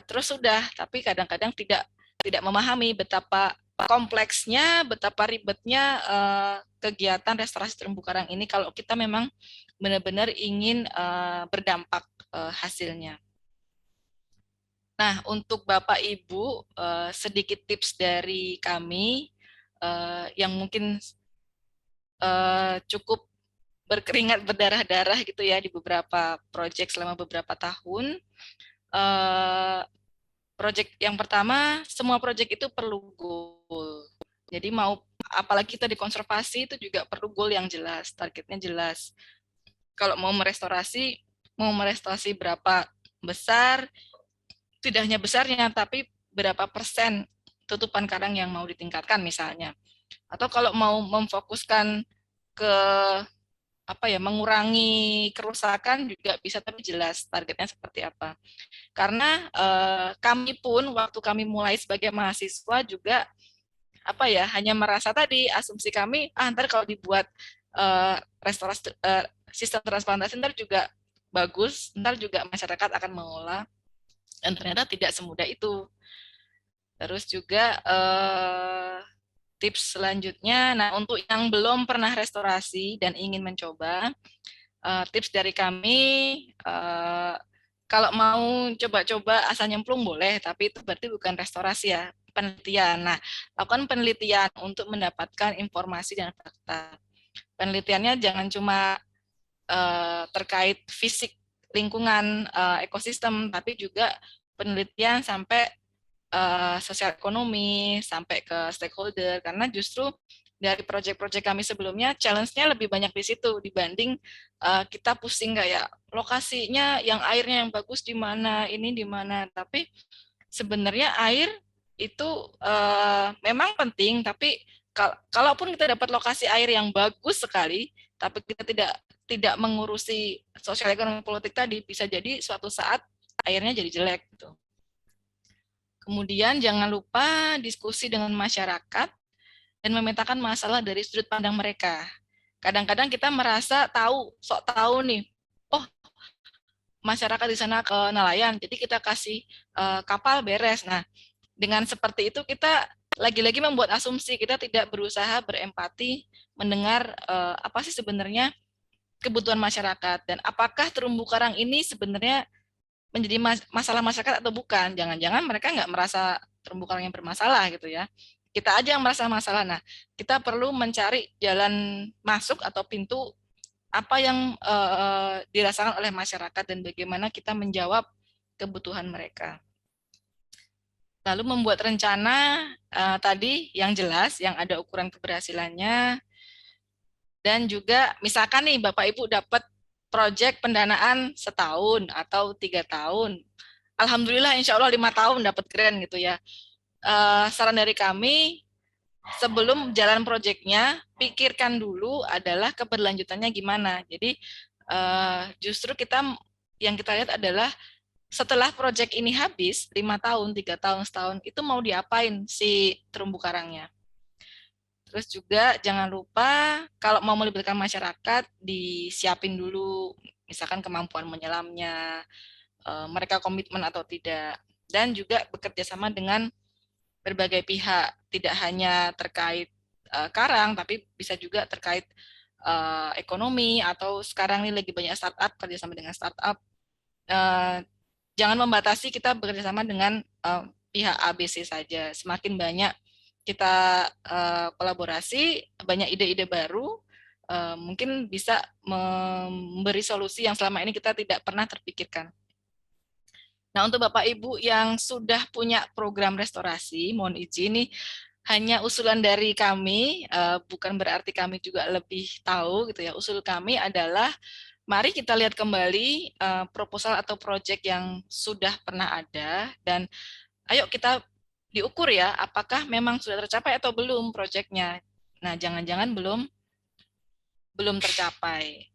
terus sudah, tapi kadang-kadang tidak memahami betapa kompleksnya, betapa ribetnya kegiatan restorasi terumbu karang ini kalau kita memang benar-benar ingin berdampak hasilnya. Nah, untuk Bapak Ibu, sedikit tips dari kami yang mungkin cukup berkeringat berdarah-darah gitu ya di beberapa proyek selama beberapa tahun. Proyek yang pertama, semua proyek itu perlu goal. Jadi mau apalagi kita di konservasi itu juga perlu goal yang jelas, targetnya jelas. Kalau mau merestorasi berapa besar, tidak hanya besarnya, tapi berapa persen tutupan karang yang mau ditingkatkan misalnya. Atau kalau mau memfokuskan ke apa ya, mengurangi kerusakan juga bisa, tapi jelas targetnya seperti apa. Karena kami pun waktu kami mulai sebagai mahasiswa juga apa ya, hanya merasa tadi asumsi kami ntar kalau dibuat restorasi sistem transplantasi ntar juga bagus, ntar juga masyarakat akan mengolah, dan ternyata tidak semudah itu. Terus juga tips selanjutnya, nah untuk yang belum pernah restorasi dan ingin mencoba, tips dari kami, kalau mau coba-coba asal nyemplung boleh, tapi itu berarti bukan restorasi ya, penelitian. Nah, lakukan penelitian untuk mendapatkan informasi dan fakta. Penelitiannya jangan cuma terkait fisik lingkungan ekosistem, tapi juga penelitian sampai sosial ekonomi, sampai ke stakeholder, karena justru dari proyek-proyek kami sebelumnya challenge-nya lebih banyak di situ dibanding kita pusing kayak lokasinya yang airnya yang bagus di mana, ini di mana. Tapi sebenarnya air itu memang penting, tapi kalaupun kita dapat lokasi air yang bagus sekali, tapi kita tidak mengurusi sosial ekonomi politik tadi, bisa jadi suatu saat airnya jadi jelek gitu. Kemudian jangan lupa diskusi dengan masyarakat. dan memetakan masalah dari sudut pandang mereka. Kadang-kadang kita merasa tahu, sok tahu nih, oh masyarakat di sana ke nelayan, jadi kita kasih kapal beres. Nah, dengan seperti itu kita lagi-lagi membuat asumsi, kita tidak berusaha berempati, mendengar apa sih sebenarnya kebutuhan masyarakat dan apakah terumbu karang ini sebenarnya menjadi masalah masyarakat atau bukan. Jangan-jangan mereka nggak merasa terumbu karang yang bermasalah gitu ya. Kita aja yang merasa masalah. Nah, kita perlu mencari jalan masuk atau pintu apa yang dirasakan oleh masyarakat dan bagaimana kita menjawab kebutuhan mereka. Lalu membuat rencana tadi yang jelas, yang ada ukuran keberhasilannya, dan juga misalkan nih Bapak Ibu dapat proyek pendanaan setahun atau 3 tahun. Alhamdulillah insya Allah 5 tahun dapat grant gitu ya. Saran dari kami, sebelum jalan proyeknya, pikirkan dulu adalah keberlanjutannya gimana. Jadi justru yang kita lihat adalah setelah proyek ini habis, 5 tahun, 3 tahun, setahun, itu mau diapain si terumbu karangnya. Terus juga jangan lupa kalau mau melibatkan masyarakat, disiapin dulu, misalkan kemampuan menyelamnya, mereka komitmen atau tidak. Dan juga bekerja sama dengan berbagai pihak, tidak hanya terkait karang, tapi bisa juga terkait ekonomi, atau sekarang ini lagi banyak startup, kerjasama dengan startup. Jangan membatasi kita bekerjasama dengan pihak ABC saja. Semakin banyak kita kolaborasi, banyak ide-ide baru, mungkin bisa memberi solusi yang selama ini kita tidak pernah terpikirkan. Nah, untuk Bapak Ibu yang sudah punya program restorasi, mohon izin nih, hanya usulan dari kami, bukan berarti kami juga lebih tahu gitu ya. Usul kami adalah mari kita lihat kembali proposal atau proyek yang sudah pernah ada dan ayo kita diukur ya, apakah memang sudah tercapai atau belum proyeknya. Nah, jangan-jangan belum tercapai.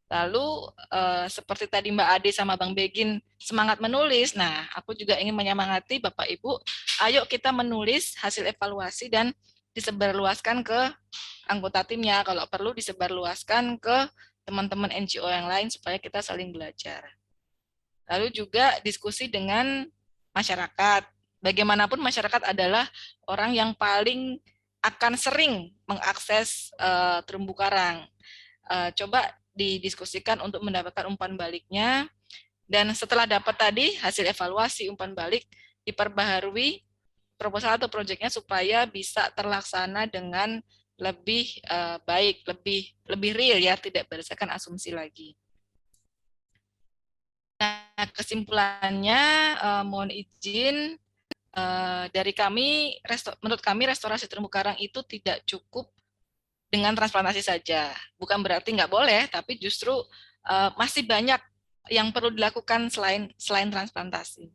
Lalu seperti tadi Mbak Ade sama Bang Begin semangat menulis. Nah, aku juga ingin menyemangati Bapak Ibu, ayo kita menulis hasil evaluasi dan disebarluaskan ke anggota timnya. Kalau perlu disebarluaskan ke teman-teman NGO yang lain supaya kita saling belajar. Lalu juga diskusi dengan masyarakat. Bagaimanapun masyarakat adalah orang yang paling akan sering mengakses terumbu karang. Coba didiskusikan untuk mendapatkan umpan baliknya. Dan setelah dapat tadi hasil evaluasi umpan balik, diperbaharui proposal atau proyeknya supaya bisa terlaksana dengan lebih baik, lebih real ya, tidak berdasarkan asumsi lagi. Nah, kesimpulannya mohon izin dari kami, menurut kami restorasi terumbu karang itu tidak cukup dengan transplantasi saja. Bukan berarti nggak boleh, tapi justru masih banyak yang perlu dilakukan selain transplantasi.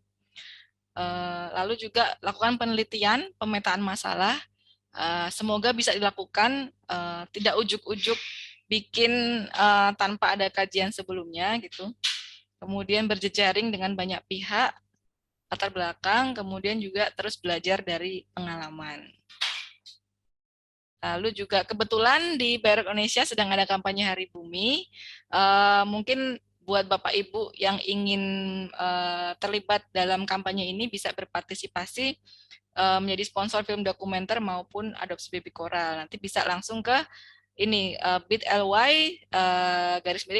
Lalu juga lakukan penelitian, pemetaan masalah. Semoga bisa dilakukan, tidak ujuk-ujuk bikin tanpa ada kajian sebelumnya gitu. Kemudian berjejaring dengan banyak pihak, latar belakang, kemudian juga terus belajar dari pengalaman. Lalu juga kebetulan di Bayar Indonesia sedang ada kampanye Hari Bumi. Mungkin buat Bapak Ibu yang ingin terlibat dalam kampanye ini bisa berpartisipasi menjadi sponsor film dokumenter maupun adopsi baby koral. Nanti bisa langsung ke ini bit.ly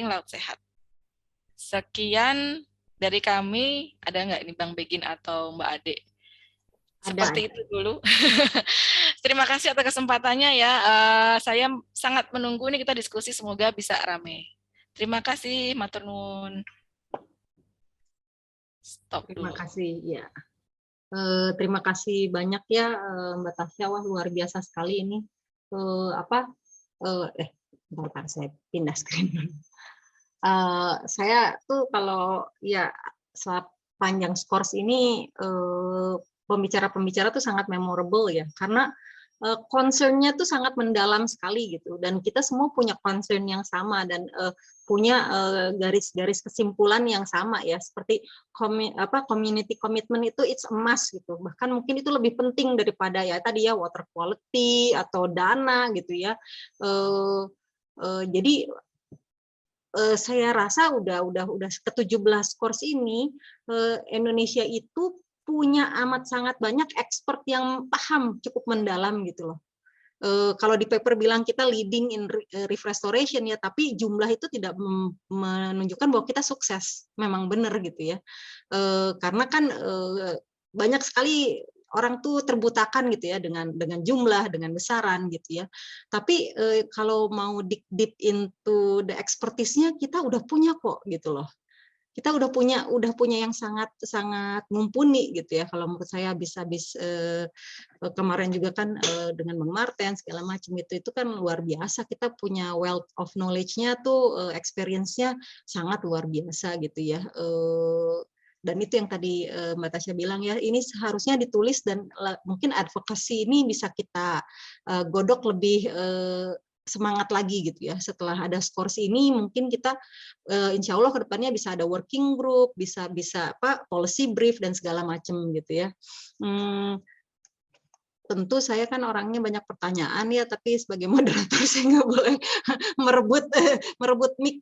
_laut sehat. Sekian dari kami. Ada nggak ini Bang Begin atau Mbak Ade? Seperti itu dulu. Terima kasih atas kesempatannya ya. Saya sangat menunggu ini kita diskusi, semoga bisa ramai. Terima kasih, matur nuwun. Stop dulu. Terima kasih ya. Terima kasih banyak ya Mbak Tasya, wah luar biasa sekali ini. Bentar, saya pindah screen dulu. Saya tuh kalau ya sepanjang skors ini pembicara-pembicara tuh sangat memorable ya, karena concern-nya tuh sangat mendalam sekali gitu, dan kita semua punya concern yang sama dan punya garis-garis kesimpulan yang sama ya, seperti community commitment itu it's a must gitu, bahkan mungkin itu lebih penting daripada ya tadi ya water quality atau dana gitu ya. Jadi saya rasa udah ke-17 course ini Indonesia itu punya amat sangat banyak expert yang paham cukup mendalam gitu loh. Kalau di paper bilang kita leading in reef restoration ya, tapi jumlah itu tidak menunjukkan bahwa kita sukses. Memang benar gitu ya. Karena kan banyak sekali orang tuh terbutakan gitu ya dengan jumlah, dengan besaran gitu ya. Tapi kalau mau deep into the expertise-nya kita udah punya kok gitu loh. Kita udah punya yang sangat mumpuni gitu ya. Kalau menurut saya habis kemarin juga kan dengan Bang Marten segala macam itu kan luar biasa. Kita punya wealth of knowledge-nya tuh experience-nya sangat luar biasa gitu ya. Dan itu yang tadi Mbak Tasya bilang ya, ini seharusnya ditulis dan mungkin advokasi ini bisa kita godok lebih semangat lagi gitu ya. Setelah ada skors ini mungkin kita insya Allah kedepannya bisa ada working group, bisa policy brief dan segala macam gitu ya. Tentu saya kan orangnya banyak pertanyaan ya, tapi sebagai moderator saya nggak boleh merebut mic.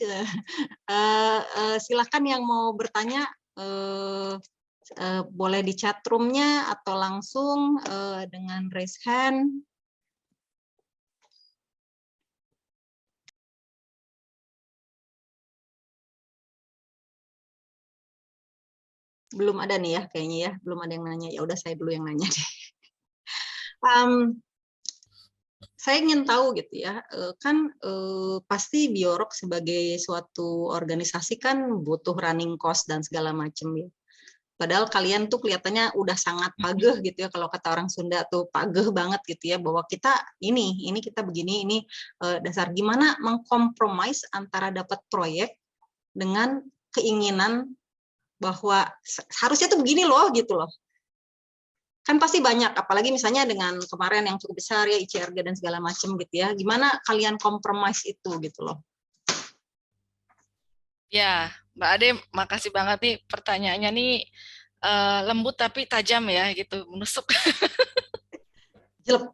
Silakan yang mau bertanya boleh di chat room-nya atau langsung dengan raise hand. Belum ada nih ya kayaknya ya, belum ada yang nanya. Ya udah saya dulu yang nanya deh. Saya ingin tahu gitu ya, kan pasti Biorok sebagai suatu organisasi kan butuh running cost dan segala macam ya. Padahal kalian tuh kelihatannya udah sangat pageh gitu ya, kalau kata orang Sunda tuh pageh banget gitu ya, bahwa kita ini kita begini, ini dasar gimana mengkompromis antara dapat proyek dengan keinginan bahwa harusnya tuh begini loh gitu loh. Kan pasti banyak, apalagi misalnya dengan kemarin yang cukup besar ya ICRG dan segala macam gitu ya. Gimana kalian kompromis itu gitu loh? Ya, Mbak Ade, makasih banget nih pertanyaannya nih lembut tapi tajam ya gitu, menusuk. Jelek.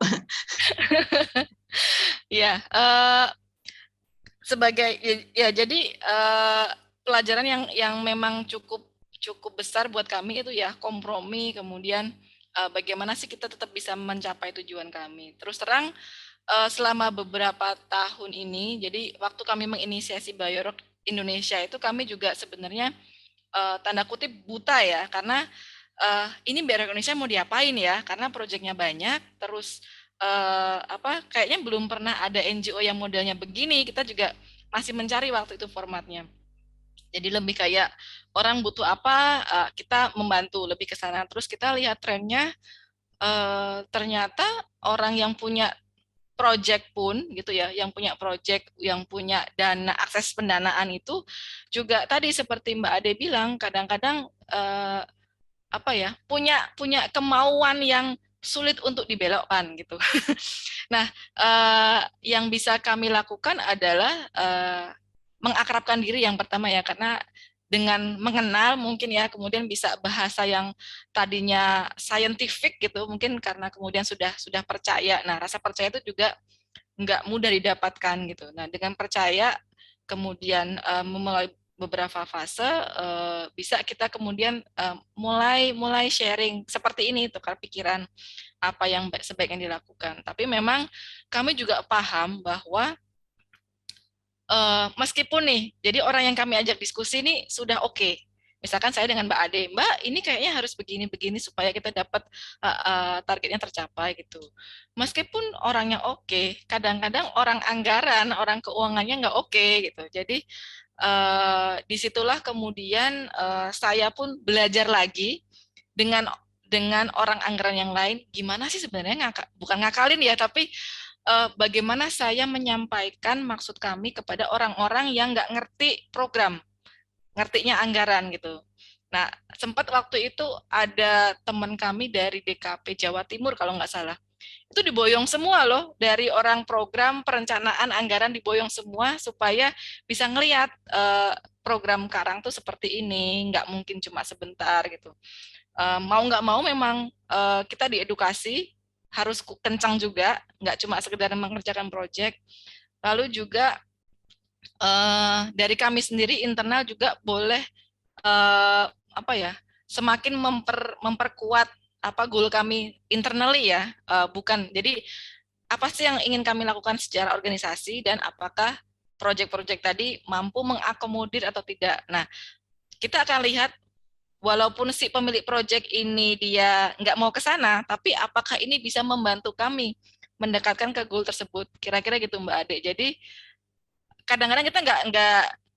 Ya, sebagai ya jadi pelajaran yang memang cukup besar buat kami itu ya kompromi, kemudian bagaimana sih kita tetap bisa mencapai tujuan kami. Terus terang selama beberapa tahun ini, jadi waktu kami menginisiasi Biorok Indonesia itu kami juga sebenarnya tanda kutip buta ya, karena ini Biorok Indonesia mau diapain ya, karena proyeknya banyak, terus kayaknya belum pernah ada NGO yang modelnya begini. Kita juga masih mencari waktu itu formatnya. Jadi lebih kayak orang butuh apa, kita membantu lebih ke sana. Terus kita lihat trennya, ternyata orang yang punya project pun gitu ya, yang punya project, yang punya dana, akses pendanaan itu juga tadi seperti Mbak Ade bilang, kadang-kadang punya kemauan yang sulit untuk dibelokkan gitu. Nah, yang bisa kami lakukan adalah mengakrabkan diri yang pertama ya, karena dengan mengenal mungkin ya, kemudian bisa bahasa yang tadinya scientific gitu, mungkin karena kemudian sudah percaya. Nah, rasa percaya itu juga nggak mudah didapatkan gitu. Nah, dengan percaya kemudian memulai beberapa fase bisa kita kemudian mulai sharing seperti ini, tukar pikiran apa yang sebaiknya dilakukan. Tapi memang kami juga paham bahwa meskipun nih, jadi orang yang kami ajak diskusi ini sudah oke. Misalkan saya dengan Mbak Ade, Mbak ini kayaknya harus begini-begini supaya kita dapat targetnya tercapai gitu. Meskipun orangnya oke, kadang-kadang orang anggaran, orang keuangannya nggak oke gitu. Jadi disitulah kemudian saya pun belajar lagi dengan orang anggaran yang lain, gimana sih sebenarnya bukan ngakalin ya, tapi bagaimana saya menyampaikan maksud kami kepada orang-orang yang nggak ngerti program, ngertinya anggaran gitu. Nah, sempat waktu itu ada teman kami dari DKP Jawa Timur kalau nggak salah. itu diboyong semua loh, dari orang program, perencanaan, anggaran diboyong semua supaya bisa ngelihat program Karang tuh seperti ini, nggak mungkin cuma sebentar gitu. Mau nggak mau memang kita diedukasi, harus kencang juga, nggak cuma sekedar mengerjakan proyek. Lalu juga dari kami sendiri internal juga boleh apa ya, semakin memperkuat apa goal kami internally ya, bukan jadi apa sih yang ingin kami lakukan secara organisasi dan apakah proyek-proyek tadi mampu mengakomodir atau tidak. Nah, kita akan lihat walaupun si pemilik proyek ini dia nggak mau ke sana, tapi apakah ini bisa membantu kami mendekatkan ke goal tersebut. Kira-kira gitu Mbak Ade. Jadi kadang-kadang kita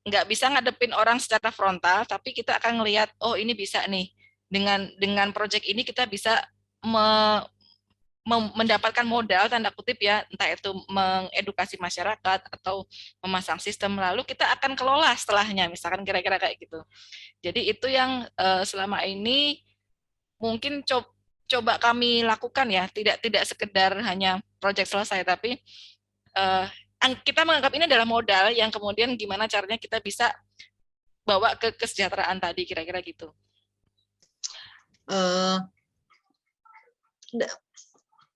nggak bisa ngadepin orang secara frontal, tapi kita akan ngelihat, oh ini bisa nih, dengan proyek ini kita bisa mendapatkan modal tanda kutip ya, entah itu mengedukasi masyarakat atau memasang sistem, lalu kita akan kelola setelahnya, misalkan kira-kira kayak gitu. Jadi itu yang selama ini mungkin coba kami lakukan ya, tidak sekedar hanya proyek selesai, tapi kita menganggap ini adalah modal yang kemudian gimana caranya kita bisa bawa ke kesejahteraan tadi, kira-kira gitu.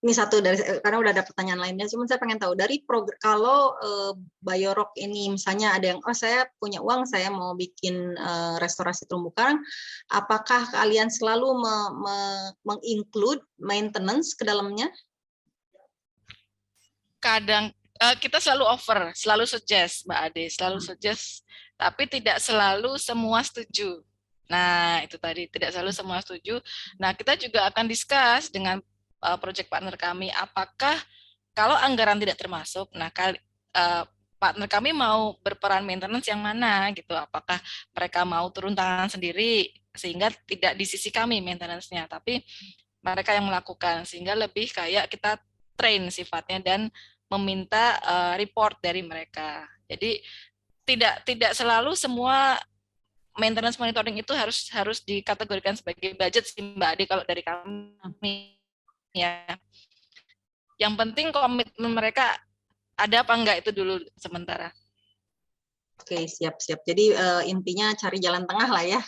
Ini satu dari, karena udah ada pertanyaan lainnya, cuman saya pengen tahu dari kalau Biorok ini misalnya ada yang, oh saya punya uang, saya mau bikin restorasi terumbu karang, apakah kalian selalu menginclude maintenance ke dalamnya? Kadang kita selalu offer, selalu suggest Mbak Ade, selalu suggest, tapi tidak selalu semua setuju. Nah, itu tadi, tidak selalu semua setuju. Nah, kita juga akan discuss dengan project partner kami, apakah kalau anggaran tidak termasuk, nah partner kami mau berperan maintenance yang mana gitu, apakah mereka mau turun tangan sendiri sehingga tidak di sisi kami maintenance-nya, tapi mereka yang melakukan, sehingga lebih kayak kita train sifatnya dan meminta report dari mereka. Jadi tidak selalu semua maintenance monitoring itu harus dikategorikan sebagai budget sih Mbak Ade kalau dari kami ya. Yang penting komitmen mereka ada apa enggak itu dulu sementara. Oke, siap-siap. Jadi intinya cari jalan tengah lah ya.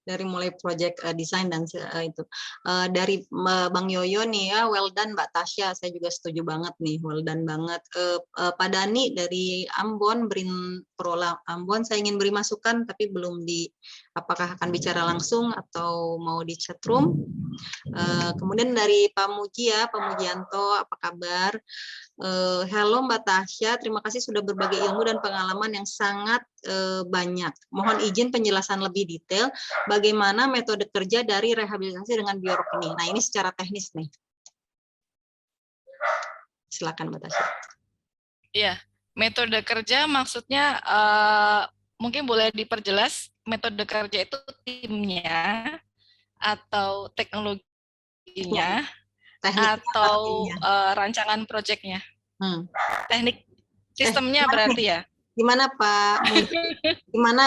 Dari mulai project desain dan itu. Dari Bang Yoyo nih ya, well done Mbak Tasya, saya juga setuju banget nih, well done banget. Pak Dani dari Ambon, Prola Ambon, saya ingin beri masukan tapi belum apakah akan bicara langsung atau mau di chat room. Kemudian dari Pak Muji ya, Pak Mujianto, apa kabar? Halo Mbak Tasya, terima kasih sudah berbagi ilmu dan pengalaman yang sangat banyak. Mohon izin penjelasan lebih detail bagaimana metode kerja dari rehabilitasi dengan Biorok ini. Nah, ini secara teknis nih. Silakan Mbak Tasya. Iya, metode kerja maksudnya mungkin boleh diperjelas, metode kerja itu timnya atau teknologinya atau rancangan proyeknya. Teknik sistemnya berarti ya. Gimana Pak? Gimana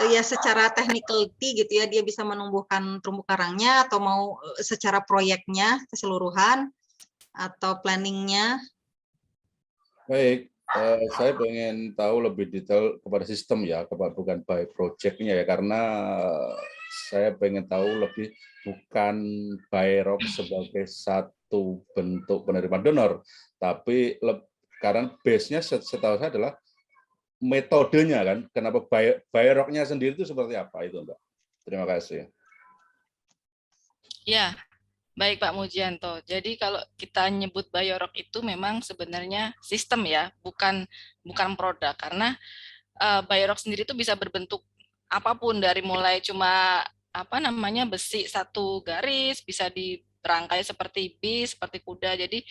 ya secara technicality gitu ya, dia bisa menumbuhkan terumbu karangnya atau mau secara proyeknya keseluruhan atau planningnya? Baik, saya pengen tahu lebih detail kepada sistem ya, bukan by project-nya ya, karena saya pengen tahu lebih bukan Biorok sebagai satu bentuk penerima donor, tapi karena base-nya setahu saya adalah metodenya kan, kenapa Biorok-nya sendiri itu seperti apa itu Mbak? Terima kasih. Ya, baik Pak Mujianto. Jadi kalau kita nyebut Biorok itu memang sebenarnya sistem ya, bukan produk, karena Biorok sendiri itu bisa berbentuk apapun, dari mulai cuma besi satu garis, bisa dirangkai seperti bis, seperti kuda. Jadi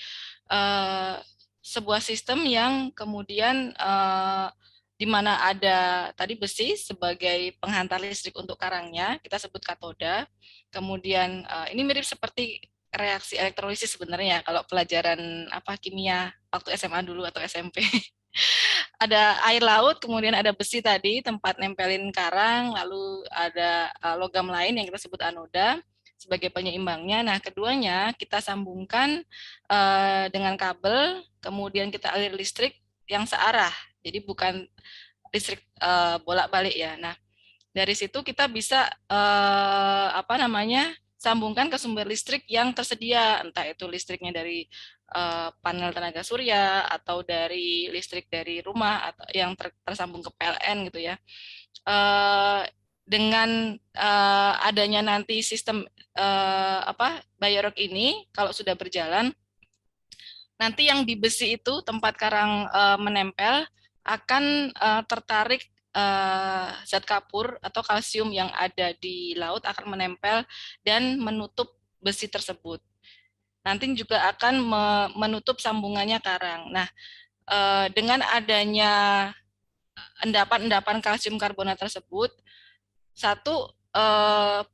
sebuah sistem yang kemudian di mana ada tadi besi sebagai penghantar listrik untuk karangnya, kita sebut katoda. Kemudian ini mirip seperti reaksi elektrolisis sebenarnya kalau pelajaran kimia waktu SMA dulu atau SMP. Ada air laut, kemudian ada besi tadi tempat nempelin karang, lalu ada logam lain yang kita sebut anoda, sebagai penyeimbangnya. Nah, keduanya kita sambungkan dengan kabel, kemudian kita alir listrik yang searah. Jadi bukan listrik bolak-balik ya. Nah, dari situ kita bisa sambungkan ke sumber listrik yang tersedia, entah itu listriknya dari panel tenaga surya atau dari listrik dari rumah atau yang tersambung ke PLN gitu ya. Dengan adanya nanti sistem Biorok ini kalau sudah berjalan, nanti yang di besi itu tempat karang menempel akan tertarik zat kapur atau kalsium yang ada di laut akan menempel dan menutup besi tersebut. Nanti juga akan menutup sambungannya karang. Nah, dengan adanya endapan-endapan kalsium karbonat tersebut, satu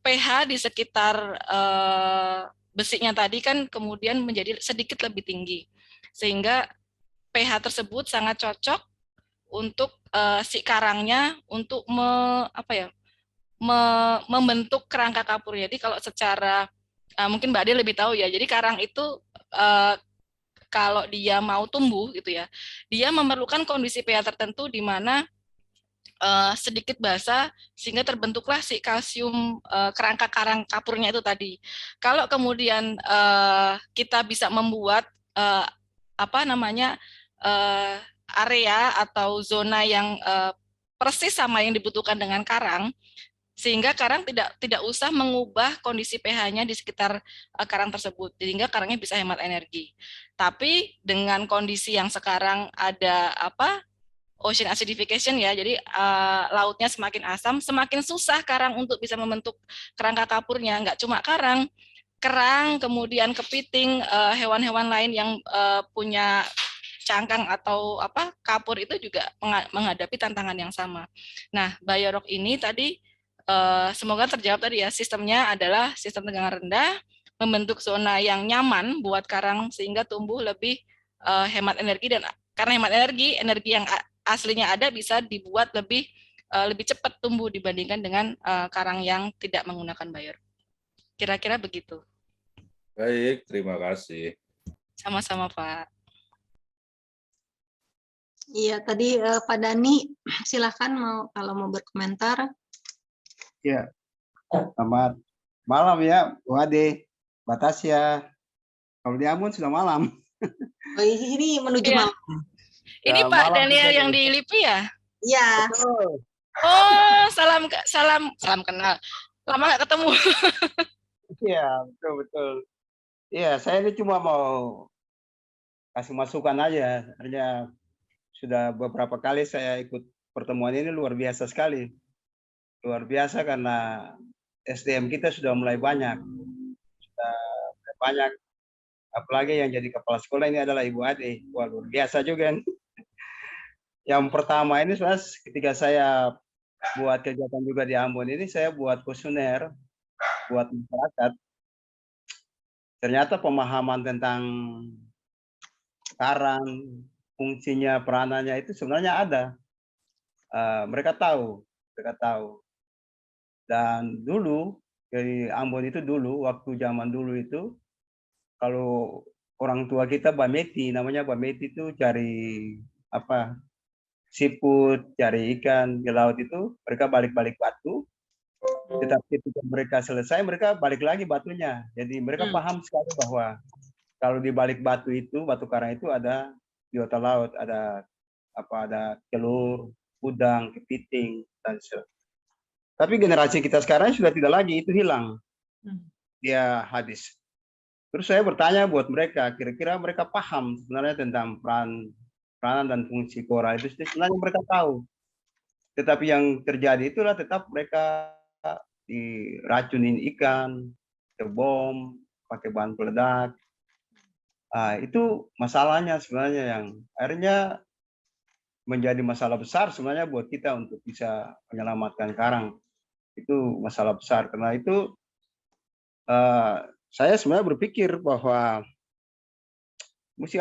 pH di sekitar besinya tadi kan kemudian menjadi sedikit lebih tinggi, sehingga pH tersebut sangat cocok untuk si karangnya untuk membentuk kerangka kapur. Jadi kalau secara mungkin Mbak Ade lebih tahu ya. Jadi karang itu kalau dia mau tumbuh gitu ya, dia memerlukan kondisi pH tertentu di mana sedikit basah sehingga terbentuklah si kalsium kerangka karang kapurnya itu tadi. Kalau kemudian kita bisa membuat area atau zona yang persis sama yang dibutuhkan dengan karang, sehingga karang tidak usah mengubah kondisi pH-nya di sekitar karang tersebut, sehingga karangnya bisa hemat energi. Tapi dengan kondisi yang sekarang ada ocean acidification ya, jadi lautnya semakin asam, semakin susah karang untuk bisa membentuk kerangka kapurnya. Nggak cuma kerang, kemudian kepiting, hewan-hewan lain yang punya cangkang atau kapur itu juga menghadapi tantangan yang sama. Nah, Biorok ini tadi semoga terjawab tadi ya, sistemnya adalah sistem tegangan rendah, membentuk zona yang nyaman buat karang sehingga tumbuh lebih hemat energi, dan karena hemat energi yang aslinya ada bisa dibuat lebih cepat tumbuh dibandingkan dengan karang yang tidak menggunakan Biorok. Kira-kira begitu. Baik, terima kasih. Sama-sama, Pak. Iya, tadi Pak Dani, silakan kalau mau berkomentar. Ya, selamat malam ya, Bung Ade, Batasya. Kalau di Ambon sudah malam. Oh, ini menuju Iya. malam. Ini Ya, Pak malam Daniel juga yang nih. di LIPI ya? Iya. Betul. Oh, salam kenal. Lama nggak ketemu. Iya, betul. Iya, saya ini cuma mau kasih masukan aja. Artinya sudah beberapa kali saya ikut pertemuan ini, luar biasa sekali. Luar biasa karena SDM kita sudah mulai banyak. Sudah mulai banyak. Apalagi yang jadi kepala sekolah ini adalah Ibu Ade. Wah, luar biasa juga. Yang pertama ini sebenarnya ketika saya buat kegiatan juga di Ambon ini, saya buat kuesioner buat masyarakat. Ternyata pemahaman tentang karang, fungsinya, peranannya itu sebenarnya ada. Mereka tahu. Dan dulu dari Ambon itu dulu, waktu zaman dulu itu, kalau orang tua kita Bameti, namanya Bameti itu cari siput, cari ikan di laut itu, mereka balik-balik batu. Tetapi ketika mereka selesai, mereka balik lagi batunya. Jadi mereka paham sekali bahwa kalau di balik batu itu, batu karang itu ada biota laut, ada telur, udang, kepiting, dan sebagainya. Tapi generasi kita sekarang sudah tidak lagi, itu hilang. Dia habis. Terus saya bertanya buat mereka, kira-kira mereka paham sebenarnya tentang peranan dan fungsi koral itu sebenarnya mereka tahu. Tetapi yang terjadi itulah tetap mereka diracunin ikan, bom, pakai bahan peledak. Itu masalahnya sebenarnya yang akhirnya menjadi masalah besar sebenarnya buat kita untuk bisa menyelamatkan karang. Itu masalah besar. Karena itu saya sebenarnya berpikir bahwa mesti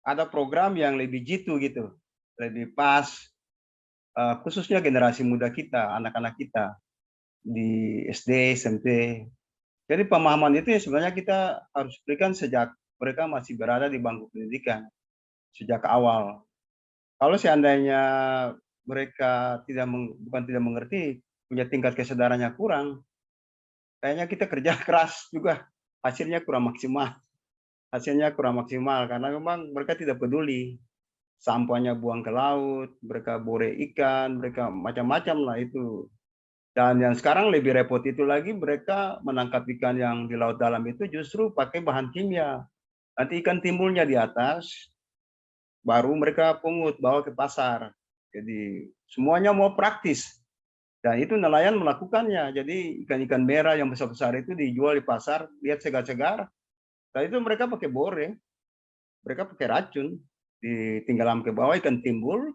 ada program yang lebih jitu gitu, lebih pas, khususnya generasi muda kita, anak-anak kita di SD, SMP, Jadi pemahaman itu ya sebenarnya kita harus berikan sejak mereka masih berada di bangku pendidikan, sejak awal. Kalau seandainya mereka bukan tidak mengerti, punya tingkat kesadarannya kurang, kayaknya kita kerja keras juga, hasilnya kurang maksimal. Hasilnya kurang maksimal karena memang mereka tidak peduli. Sampahnya buang ke laut, mereka bore ikan, mereka macam-macam lah itu. Dan yang sekarang lebih repot itu lagi, mereka menangkap ikan yang di laut dalam itu justru pakai bahan kimia. Nanti ikan timbulnya di atas, baru mereka pungut, bawa ke pasar. Jadi semuanya mau praktis. Dan itu nelayan melakukannya. Jadi ikan-ikan merah yang besar-besar itu dijual di pasar, lihat segar-segar. Dan itu mereka pakai bore, mereka pakai racun, ditinggalan ke bawah, ikan timbul,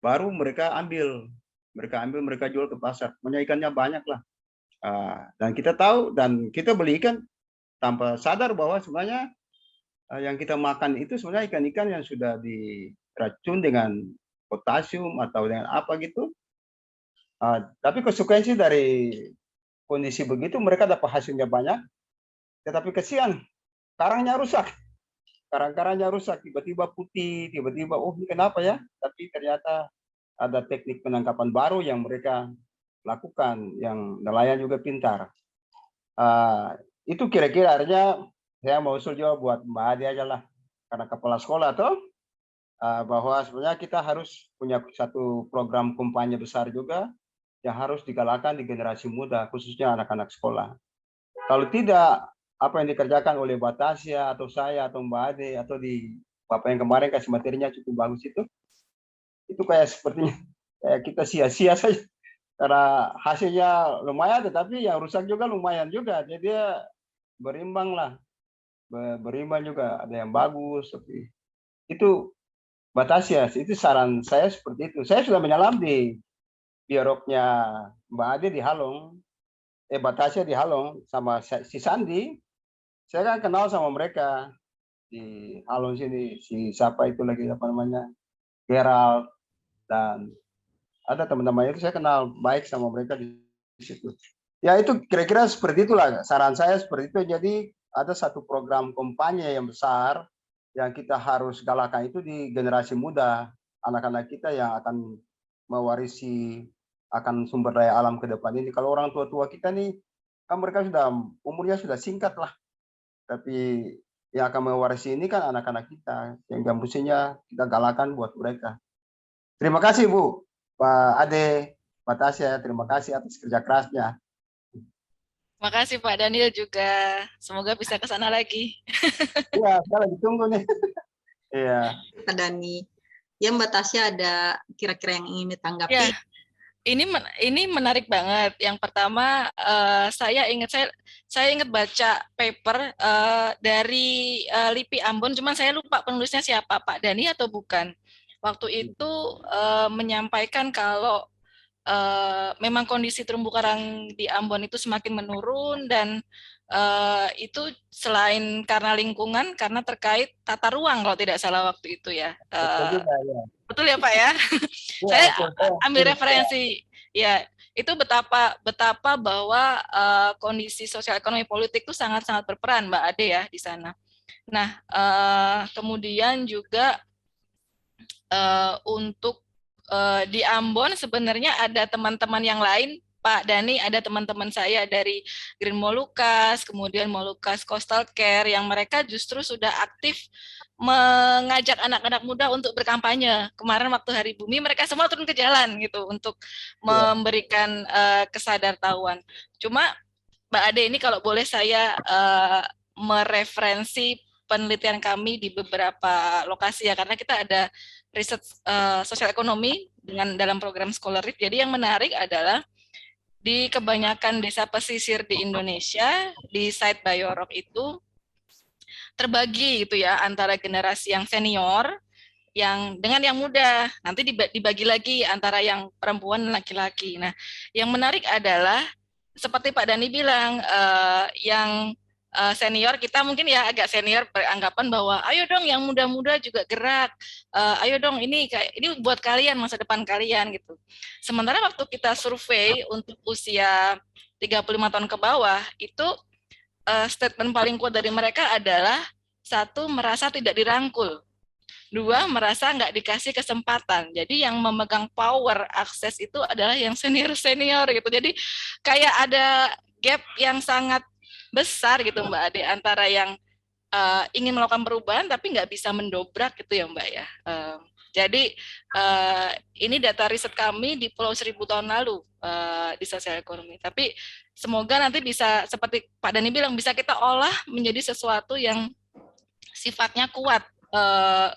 baru mereka ambil. Mereka jual ke pasar. Punya ikannya banyak lah. Dan kita tahu, dan kita beli ikan tanpa sadar bahwa sebenarnya yang kita makan itu sebenarnya ikan-ikan yang sudah diracun dengan potasium atau dengan apa gitu. Tapi konsekuensi dari kondisi begitu, mereka dapat hasilnya banyak, tetapi kesian, karangnya rusak. Karang-karangnya rusak, tiba-tiba putih, tiba-tiba, oh ini kenapa ya? Tapi ternyata ada teknik penangkapan baru yang mereka lakukan, yang nelayan juga pintar. Itu kira-kira artinya saya mau usul juga buat Mbak Ade aja lah, karena kepala sekolah tuh, bahwa sebenarnya kita harus punya satu program kampanye besar juga yang harus digalakkan di generasi muda, khususnya anak-anak sekolah. Kalau tidak, apa yang dikerjakan oleh Mbak Tasya atau saya atau Mbak Ade atau di Bapak yang kemarin kasih materinya cukup bagus itu kayak sepertinya kayak kita sia-sia saja. Karena hasilnya lumayan, tetapi yang rusak juga lumayan juga. Jadi dia berimbang lah, berimbang juga. Ada yang bagus, tapi itu Batasya. Itu saran saya seperti itu. Saya sudah menyelam di bioroknya Mbak Ade di Halong, Batasya di Halong sama si Sandi. Saya kan kenal sama mereka di Halong sini. Si siapa itu lagi apa namanya, Gerald, dan ada teman-teman itu saya kenal baik sama mereka di situ. Ya itu kira-kira seperti itulah saran saya seperti itu. Jadi ada satu program kampanye yang besar yang kita harus galakkan itu di generasi muda, anak-anak kita yang akan mewarisi akan sumber daya alam ke depan ini. Kalau orang tua-tua kita nih, kan mereka sudah umurnya sudah singkat lah, tapi yang akan mewarisi ini kan anak-anak kita, yang mestinya kita galakkan buat mereka. Terima kasih Bu, Pak Ade, Pak Tasya, terima kasih atas kerja kerasnya. Terima kasih Pak Daniel juga. Semoga bisa ke sana lagi. Iya, saya lagi tunggu nih. Iya. Pak Dani. Ya Mbak Tasya ada kira-kira yang ingin ditanggapi? Ya, ini menarik banget. Yang pertama, saya ingat baca paper dari LIPI Ambon, cuman saya lupa penulisnya siapa, Pak Dani atau bukan. Waktu itu menyampaikan kalau memang kondisi terumbu karang di Ambon itu semakin menurun dan itu selain karena lingkungan, karena terkait tata ruang kalau tidak salah waktu itu ya. Betul ya Pak ya? Saya ambil referensi ya, itu betapa bahwa kondisi sosial ekonomi politik itu sangat-sangat berperan Mbak Ade ya di sana. Nah, kemudian juga untuk di Ambon sebenarnya ada teman-teman yang lain, Pak Dani, ada teman-teman saya dari Green Molucas, kemudian Molucas Coastal Care, yang mereka justru sudah aktif mengajak anak-anak muda untuk berkampanye. Kemarin waktu Hari Bumi, mereka semua turun ke jalan gitu untuk memberikan kesadartahuan. Cuma Mbak Ade, ini kalau boleh saya mereferensi penelitian kami di beberapa lokasi ya, karena kita ada riset sosial ekonomi dalam program Scholarship. Jadi yang menarik adalah di kebanyakan desa pesisir di Indonesia, di site Bayorok itu terbagi gitu ya antara generasi yang senior yang dengan yang muda, nanti dibagi lagi antara yang perempuan dan laki-laki. Nah, yang menarik adalah seperti Pak Dani bilang, yang senior kita mungkin ya agak senior beranggapan bahwa ayo dong yang muda-muda juga gerak, ayo dong ini buat kalian, masa depan kalian gitu. Sementara waktu kita survei untuk usia 35 tahun ke bawah itu statement paling kuat dari mereka adalah satu, merasa tidak dirangkul. Dua, merasa nggak dikasih kesempatan. Jadi yang memegang power akses itu adalah yang senior-senior gitu. Jadi kayak ada gap yang sangat besar gitu Mbak Ade, antara yang ingin melakukan perubahan tapi nggak bisa mendobrak gitu ya Mbak ya. Jadi ini data riset kami di Pulau Seribu tahun lalu di sosial ekonomi. Tapi semoga nanti bisa seperti Pak Dhani bilang, bisa kita olah menjadi sesuatu yang sifatnya kuat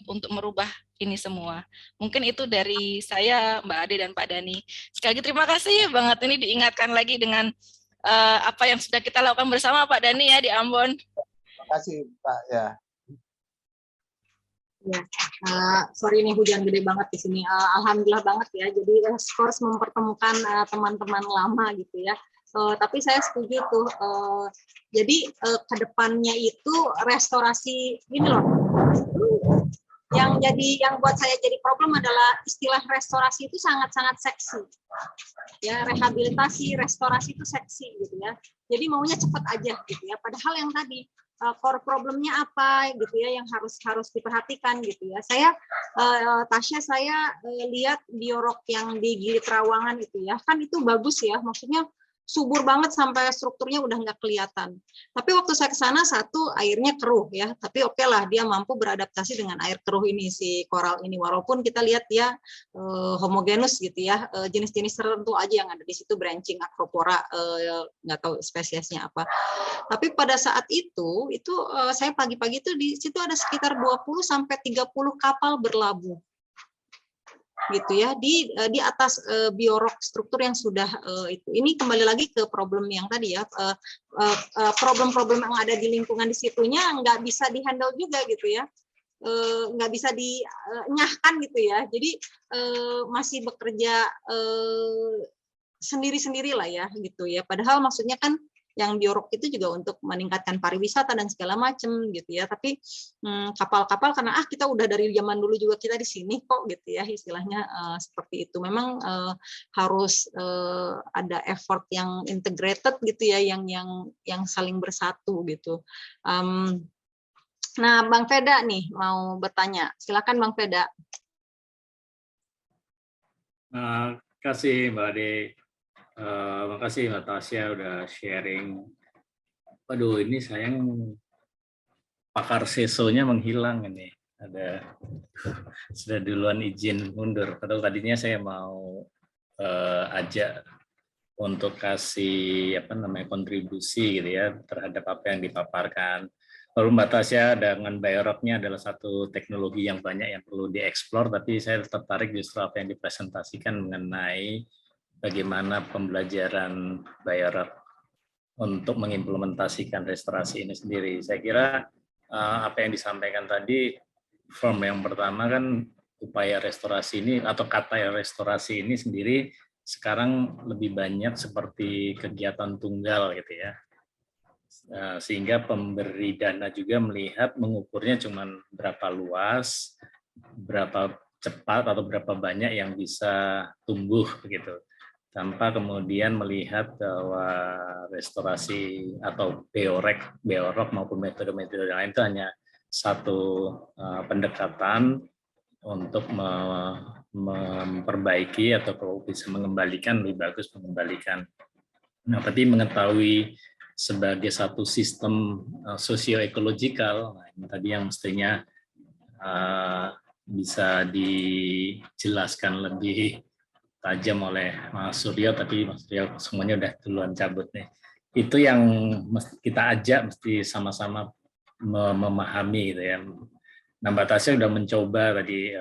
untuk merubah ini semua. Mungkin itu dari saya, Mbak Ade dan Pak Dhani. Sekali lagi terima kasih banget, ini diingatkan lagi dengan apa yang sudah kita lakukan bersama Pak Dhani ya di Ambon. Terima kasih Pak ya. Ya, sorry ini hujan gede banget di sini. Alhamdulillah banget ya. Jadi Skors mempertemukan teman-teman lama gitu ya. Tapi saya setuju tuh. Jadi kedepannya itu restorasi ini loh. Yang buat saya jadi problem adalah istilah restorasi itu sangat-sangat seksi. Ya, rehabilitasi, restorasi itu seksi gitu ya. Jadi maunya cepat aja gitu ya. Padahal yang tadi core problemnya apa gitu ya yang harus diperhatikan gitu ya. Tasya saya lihat biorok yang di Gili Trawangan itu ya, kan itu bagus ya, maksudnya subur banget sampai strukturnya udah nggak kelihatan. Tapi waktu saya ke sana, satu, airnya keruh ya, tapi oke lah dia mampu beradaptasi dengan air keruh ini, si koral ini, walaupun kita lihat dia homogenus gitu ya, jenis-jenis tertentu aja yang ada di situ, branching, acropora, nggak tahu spesiesnya apa. Tapi pada saat itu saya pagi-pagi itu di situ ada sekitar 20-30 kapal berlabuh gitu ya di atas biorok struktur yang sudah itu. Ini kembali lagi ke problem yang tadi ya, problem-problem yang ada di lingkungan di situnya nggak bisa dihandle juga gitu ya, nggak bisa dinyahkan gitu ya. Jadi masih bekerja sendiri-sendiri lah ya gitu ya. Padahal maksudnya kan yang biorok itu juga untuk meningkatkan pariwisata dan segala macam gitu ya. Tapi kapal-kapal karena kita udah dari zaman dulu juga kita di sini kok gitu ya, istilahnya seperti itu. Memang harus ada effort yang integrated gitu ya, yang saling bersatu gitu. Nah, Bang Veda nih mau bertanya. Silakan Bang Veda. Terima kasih Mbak Ade. Makasih Mbak Tasya udah sharing. Waduh, ini sayang pakar sesonya menghilang ini. Sudah duluan izin mundur. Padahal tadinya saya mau ajak untuk kasih kontribusi gitu ya terhadap apa yang dipaparkan. Lalu Mbak Tasya dengan bioroknya adalah satu teknologi yang banyak yang perlu dieksplor, tapi saya tertarik justru apa yang dipresentasikan mengenai bagaimana pembelajaran biorok untuk mengimplementasikan restorasi ini sendiri. Saya kira apa yang disampaikan tadi, form yang pertama kan upaya restorasi ini atau kata restorasi ini sendiri sekarang lebih banyak seperti kegiatan tunggal gitu ya. Sehingga pemberi dana juga melihat mengukurnya cuma berapa luas, berapa cepat atau berapa banyak yang bisa tumbuh begitu, tanpa kemudian melihat bahwa restorasi atau biorok maupun metode-metode lain itu hanya satu pendekatan untuk memperbaiki atau kalau bisa mengembalikan lebih bagus mengembalikan. Nah, tapi mengetahui sebagai satu sistem sosioekologikal, nah, ini tadi yang mestinya bisa dijelaskan lebih tajam oleh Mas Suryo, tapi Mas Suryo semuanya udah duluan cabut nih. Itu yang kita ajak mesti sama-sama memahami gitu ya. Nah, Mbak Tasya sudah mencoba tadi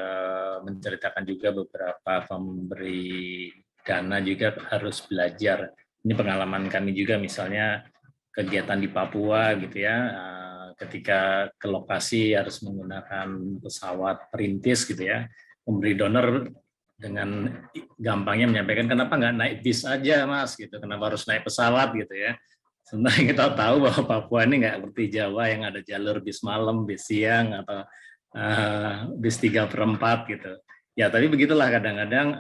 menceritakan juga beberapa pemberi dana juga harus belajar. Ini pengalaman kami juga misalnya kegiatan di Papua gitu ya, ketika ke lokasi harus menggunakan pesawat perintis gitu ya, pemberi donor dengan gampangnya menyampaikan kenapa nggak naik bis aja Mas gitu, kenapa harus naik pesawat gitu ya. Sebenarnya kita tahu bahwa Papua ini nggak seperti Jawa yang ada jalur bis malam, bis siang atau bis 3/4 gitu. Ya tapi begitulah kadang-kadang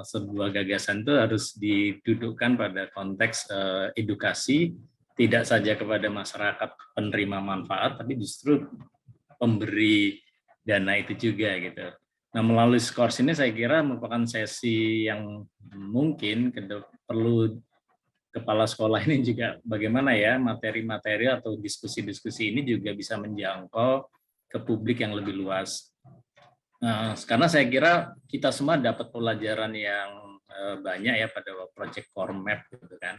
sebuah gagasan itu harus didudukkan pada konteks edukasi, tidak saja kepada masyarakat penerima manfaat, tapi justru pemberi dana itu juga gitu. Nah, melalui skors ini saya kira merupakan sesi yang mungkin perlu kepala sekolah ini juga bagaimana ya materi-materi atau diskusi-diskusi ini juga bisa menjangkau ke publik yang lebih luas. Nah, karena saya kira kita semua dapat pelajaran yang banyak ya pada project core map gitu kan.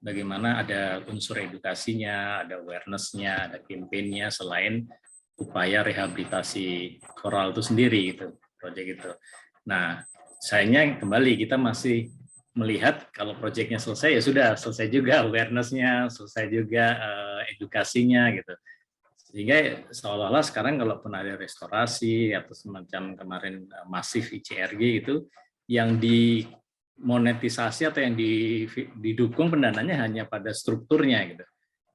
Bagaimana ada unsur edukasinya, ada awareness-nya, ada campaign-nya selain upaya rehabilitasi koral itu sendiri gitu, proyek itu. Nah, sayangnya kembali kita masih melihat kalau proyeknya selesai ya sudah selesai juga awareness-nya, selesai juga edukasinya gitu. Sehingga seolah-olah sekarang kalaupun ada restorasi atau semacam kemarin masif ICRG itu yang dimonetisasi atau yang didukung pendananya hanya pada strukturnya gitu.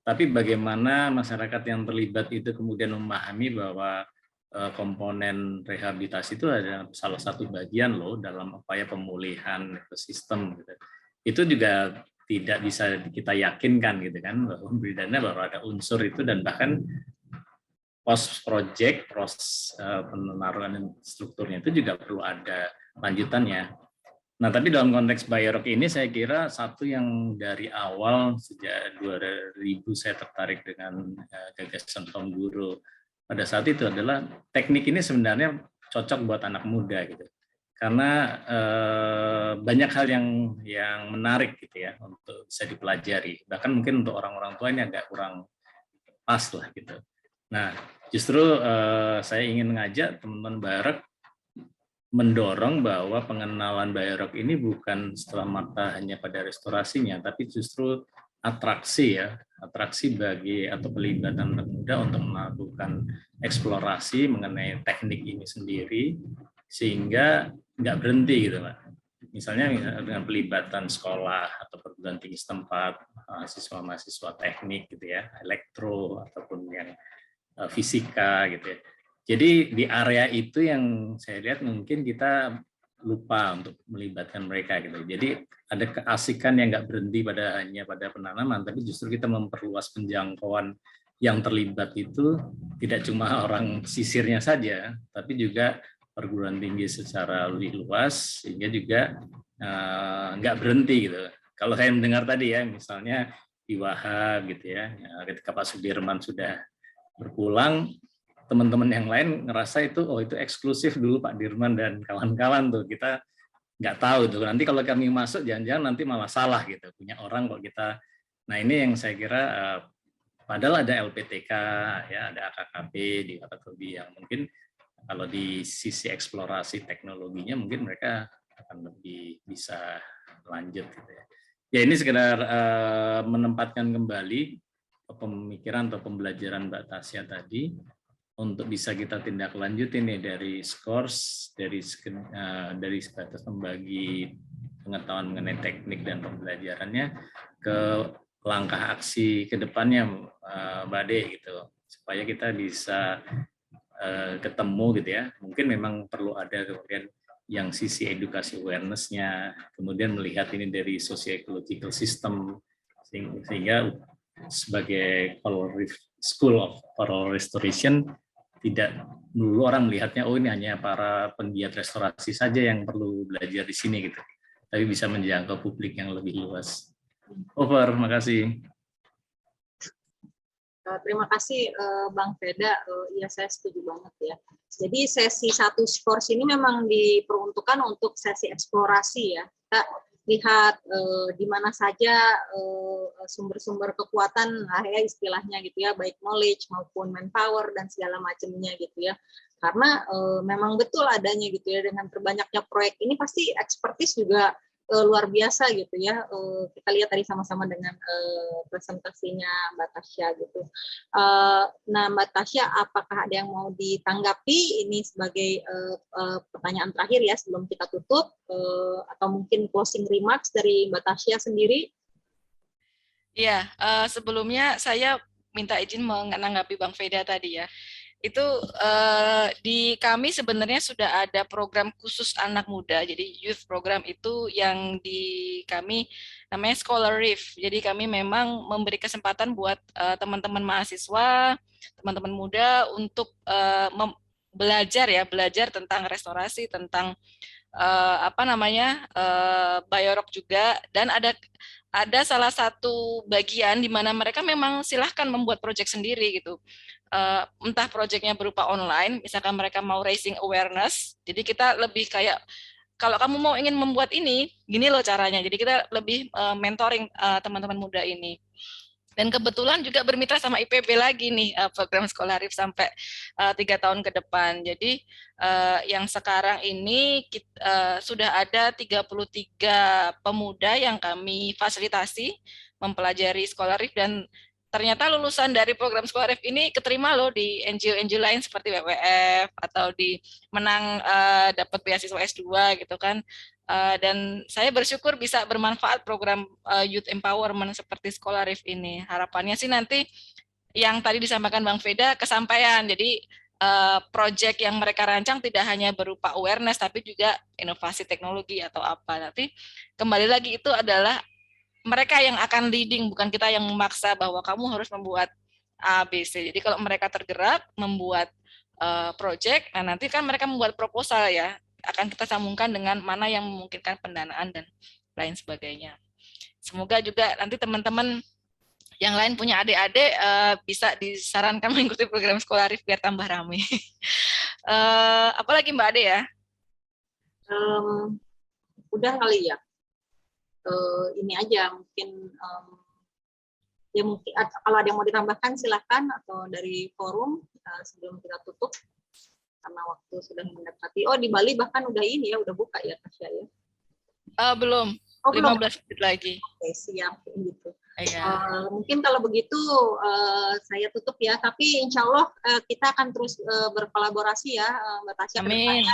Tapi bagaimana masyarakat yang terlibat itu kemudian memahami bahwa komponen rehabilitasi itu adalah salah satu bagian loh dalam upaya pemulihan ekosistem gitu. Itu juga tidak bisa kita yakinkan gitu kan bahwa memberi dana bahwa ada unsur itu, dan bahkan post project proses penaruhan strukturnya itu juga perlu ada lanjutannya. Nah, tapi dalam konteks BioRock ini saya kira satu yang dari awal sejak 2000 saya tertarik dengan gagasan Tom Guru pada saat itu adalah teknik ini sebenarnya cocok buat anak muda gitu. Karena banyak hal yang menarik gitu ya untuk bisa dipelajari. Bahkan mungkin untuk orang-orang tua ini agak kurang pas lah gitu. Nah, justru saya ingin mengajak teman-teman BioRock mendorong bahwa pengenalan BioRock ini bukan setelah mata hanya pada restorasinya, tapi justru atraksi ya, atraksi bagi atau pelibatan anak muda untuk melakukan eksplorasi mengenai teknik ini sendiri, sehingga nggak berhenti gitu Pak. Misalnya dengan pelibatan sekolah atau perguruan tinggi setempat, mahasiswa-mahasiswa teknik gitu ya, elektro ataupun yang fisika gitu ya. Jadi di area itu yang saya lihat mungkin kita lupa untuk melibatkan mereka gitu. Jadi ada keasikan yang nggak berhenti hanya pada penanaman, tapi justru kita memperluas penjangkauan yang terlibat itu tidak cuma orang sisirnya saja, tapi juga perguruan tinggi secara lebih luas, sehingga juga nggak berhenti gitu. Kalau saya mendengar tadi ya, misalnya di Wahab gitu ya, ketika Pak Sudirman sudah berpulang, teman-teman yang lain ngerasa itu itu eksklusif dulu Pak Dirman dan kawan-kawan tuh, kita nggak tahu tuh nanti kalau kami masuk jangan-jangan nanti malah salah gitu punya orang kok kita. Nah ini yang saya kira padahal ada LPTK ya, ada AKKP di Wakatobi yang mungkin kalau di sisi eksplorasi teknologinya mungkin mereka akan lebih bisa lanjut gitu ya. Ya ini sekedar menempatkan kembali pemikiran atau pembelajaran Mbak Tasya tadi untuk bisa kita tindak lanjut ini dari skors, dari sebatas membagi pengetahuan mengenai teknik dan pembelajarannya ke langkah aksi ke depannya Mbak Ade gitu, supaya kita bisa ketemu gitu ya. Mungkin memang perlu ada kemudian yang sisi edukasi awareness-nya, kemudian melihat ini dari socio-ecological system, sehingga sebagai School of Coral Restoration tidak dulu orang melihatnya ini hanya para penggiat restorasi saja yang perlu belajar di sini gitu, tapi bisa menjangkau publik yang lebih luas. Over, makasih. Terima kasih Bang Veda, ya saya setuju banget ya. Jadi sesi 1 skors ini memang diperuntukkan untuk sesi eksplorasi ya. Kita lihat di mana saja sumber-sumber kekuatan lah ya istilahnya gitu ya, baik knowledge maupun manpower dan segala macamnya gitu ya. Karena memang betul adanya gitu ya, dengan terbanyaknya proyek ini pasti expertise juga luar biasa gitu ya. Kita lihat tadi sama-sama dengan presentasinya Mbak Tasya gitu. Nah Mbak Tasya, apakah ada yang mau ditanggapi ini sebagai pertanyaan terakhir ya sebelum kita tutup, atau mungkin closing remarks dari Mbak Tasya sendiri? Iya, sebelumnya saya minta izin menanggapi Bang Veda tadi ya. itu di kami sebenarnya sudah ada program khusus anak muda. Jadi youth program itu yang di kami namanya Scholar Reef. Jadi kami memang memberi kesempatan buat teman-teman mahasiswa, teman-teman muda untuk belajar tentang restorasi, tentang biorok juga, dan ada salah satu bagian di mana mereka memang silahkan membuat proyek sendiri gitu. Entah proyeknya berupa online, misalkan mereka mau raising awareness, jadi kita lebih kayak kalau kamu mau ingin membuat ini, gini loh caranya. Jadi kita lebih mentoring teman-teman muda ini. Dan kebetulan juga bermitra sama IPB lagi nih program Scholarif sampai 3 tahun ke depan. Jadi yang sekarang ini sudah ada 33 pemuda yang kami fasilitasi mempelajari Scholarif, dan ternyata lulusan dari program Scholarif ini keterima loh di NGO-NGO lain seperti WWF atau menang dapat beasiswa S2 gitu kan. Dan saya bersyukur bisa bermanfaat program youth empowerment seperti Scholarif ini. Harapannya sih nanti yang tadi disampaikan Bang Veda kesampaian. Jadi proyek yang mereka rancang tidak hanya berupa awareness, tapi juga inovasi teknologi atau apa. Nanti kembali lagi itu adalah mereka yang akan leading, bukan kita yang memaksa bahwa kamu harus membuat A, B, C. Jadi kalau mereka tergerak membuat proyek, nah nanti kan mereka membuat proposal ya, akan kita sambungkan dengan mana yang memungkinkan pendanaan dan lain sebagainya. Semoga juga nanti teman-teman yang lain punya adik-adik bisa disarankan mengikuti program Scholarif biar tambah ramai. Apalagi Mbak Ade ya? Udah kali ya. Ini aja mungkin ya mungkin kalau ada yang mau ditambahkan silakan, atau dari forum sebelum kita tutup karena waktu sudah mendekati. Oh, di Bali bahkan udah ini ya, udah buka ya Tasya ya? Belum. Oh, 15 menit lagi. Oke, siap gitu. Iya. Mungkin kalau begitu saya tutup ya, tapi insya Allah kita akan terus berkolaborasi ya Mbak Tasya. Amin.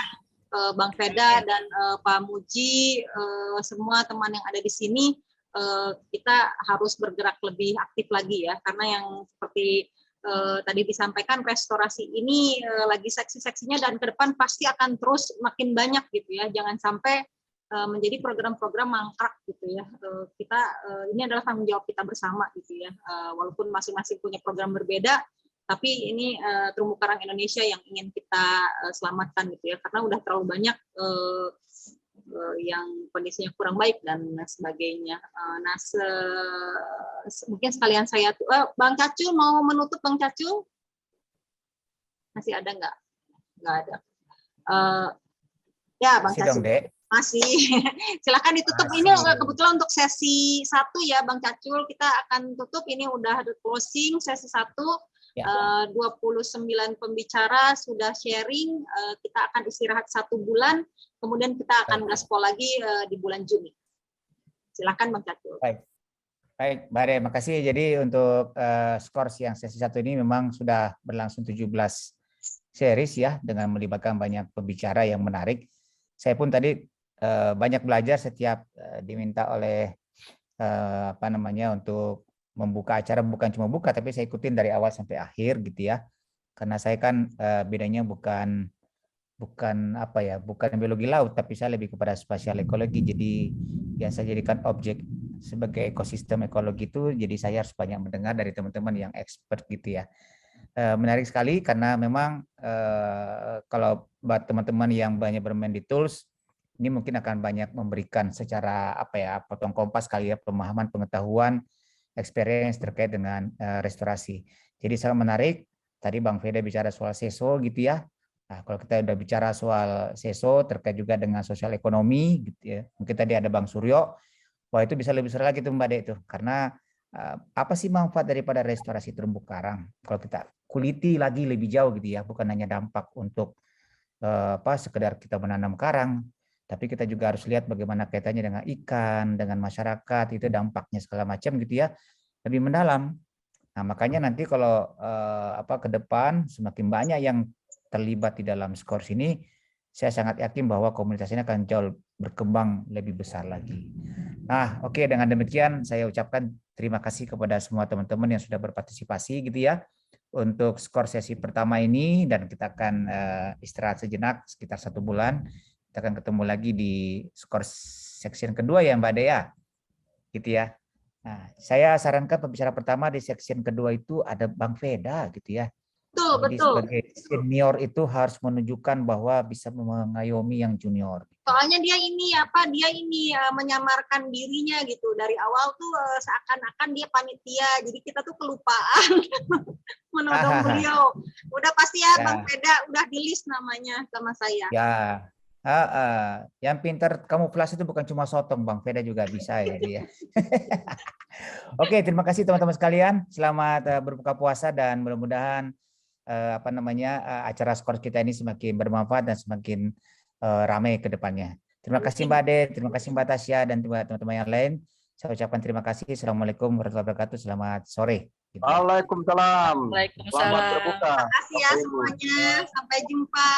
Bang Veda dan Pak Muji, semua teman yang ada di sini, kita harus bergerak lebih aktif lagi ya, karena yang seperti tadi disampaikan, restorasi ini lagi seksi-seksinya, dan ke depan pasti akan terus makin banyak gitu ya. Jangan sampai menjadi program-program mangkrak gitu ya. Kita ini adalah tanggung jawab kita bersama gitu ya. Walaupun masing-masing punya program berbeda, tapi ini terumbu karang Indonesia yang ingin kita selamatkan gitu ya, karena udah terlalu banyak yang kondisinya kurang baik dan sebagainya. Nah, mungkin sekalian saya Bang Cacul mau menutup. Bang Cacul masih ada nggak? Nggak ada. Ya Bang Cacul masih. Silakan ditutup. Masih. Ini kebetulan untuk sesi 1 ya Bang Cacul, kita akan tutup. Ini udah closing sesi 1. Ya. 29 pembicara sudah sharing. Kita akan istirahat 1 bulan, kemudian kita akan gaspol lagi di bulan Juni. Silakan Bang Cacul. Baik, Mbak Ade, makasih. Jadi untuk skors yang sesi 1 ini memang sudah berlangsung 17 series ya, dengan melibatkan banyak pembicara yang menarik. Saya pun tadi banyak belajar setiap diminta oleh untuk membuka acara, bukan cuma buka, tapi saya ikutin dari awal sampai akhir gitu ya. Karena saya kan bedanya bukan biologi laut, tapi saya lebih kepada spasial ekologi. Jadi yang saya jadikan objek sebagai ekosistem ekologi itu, jadi saya harus banyak mendengar dari teman-teman yang expert gitu ya. Menarik sekali karena memang kalau buat teman-teman yang banyak bermain di tools, ini mungkin akan banyak memberikan secara potong kompas kali ya, pemahaman, pengetahuan, experience terkait dengan restorasi. Jadi sangat menarik. Tadi Bang Veda bicara soal SESO gitu ya. Nah, kalau kita udah bicara soal SESO terkait juga dengan sosial ekonomi gitu ya. Mungkin tadi ada Bang Suryo. Wah, itu bisa lebih seru lagi tuh Mbak De itu. Karena apa sih manfaat daripada restorasi terumbu karang? Kalau kita kuliti lagi lebih jauh gitu ya, bukan hanya dampak untuk sekedar kita menanam karang, tapi kita juga harus lihat bagaimana kaitannya dengan ikan, dengan masyarakat, itu dampaknya segala macam gitu ya, lebih mendalam. Nah, makanya nanti kalau ke depan semakin banyak yang terlibat di dalam skors ini, saya sangat yakin bahwa komunitas ini akan jauh berkembang lebih besar lagi. Nah, oke, dengan demikian saya ucapkan terima kasih kepada semua teman-teman yang sudah berpartisipasi gitu ya. untuk skor sesi pertama ini, dan kita akan istirahat sejenak sekitar 1 bulan. Kita akan ketemu lagi di skor section kedua ya Mbak Dea, gitu ya. Nah, saya sarankan pembicara pertama di section kedua itu ada Bang Veda, gitu ya. Betul, Jadi betul. sebagai senior itu harus menunjukkan bahwa bisa mengayomi yang junior. Soalnya dia ini menyamarkan dirinya gitu. Dari awal tuh seakan-akan dia panitia. Jadi kita tuh kelupaan menodong beliau. Udah pasti ya, Ya. Bang Veda udah di list namanya sama saya. Ya, yang pintar kamuflase itu bukan cuma sotong, Bang Veda juga bisa ya dia. Oke, terima kasih teman-teman sekalian. Selamat berbuka puasa dan mudah-mudahan acara skor kita ini semakin bermanfaat dan semakin ramai ke depannya. Terima kasih Mbak Ade, terima kasih Mbak Tasya dan teman-teman yang lain. Saya ucapkan terima kasih. Assalamualaikum warahmatullahi wabarakatuh. Selamat sore. Waalaikumsalam. Waalaikumsalam. Selamat berbuka. Terima kasih ya semuanya. Sampai jumpa.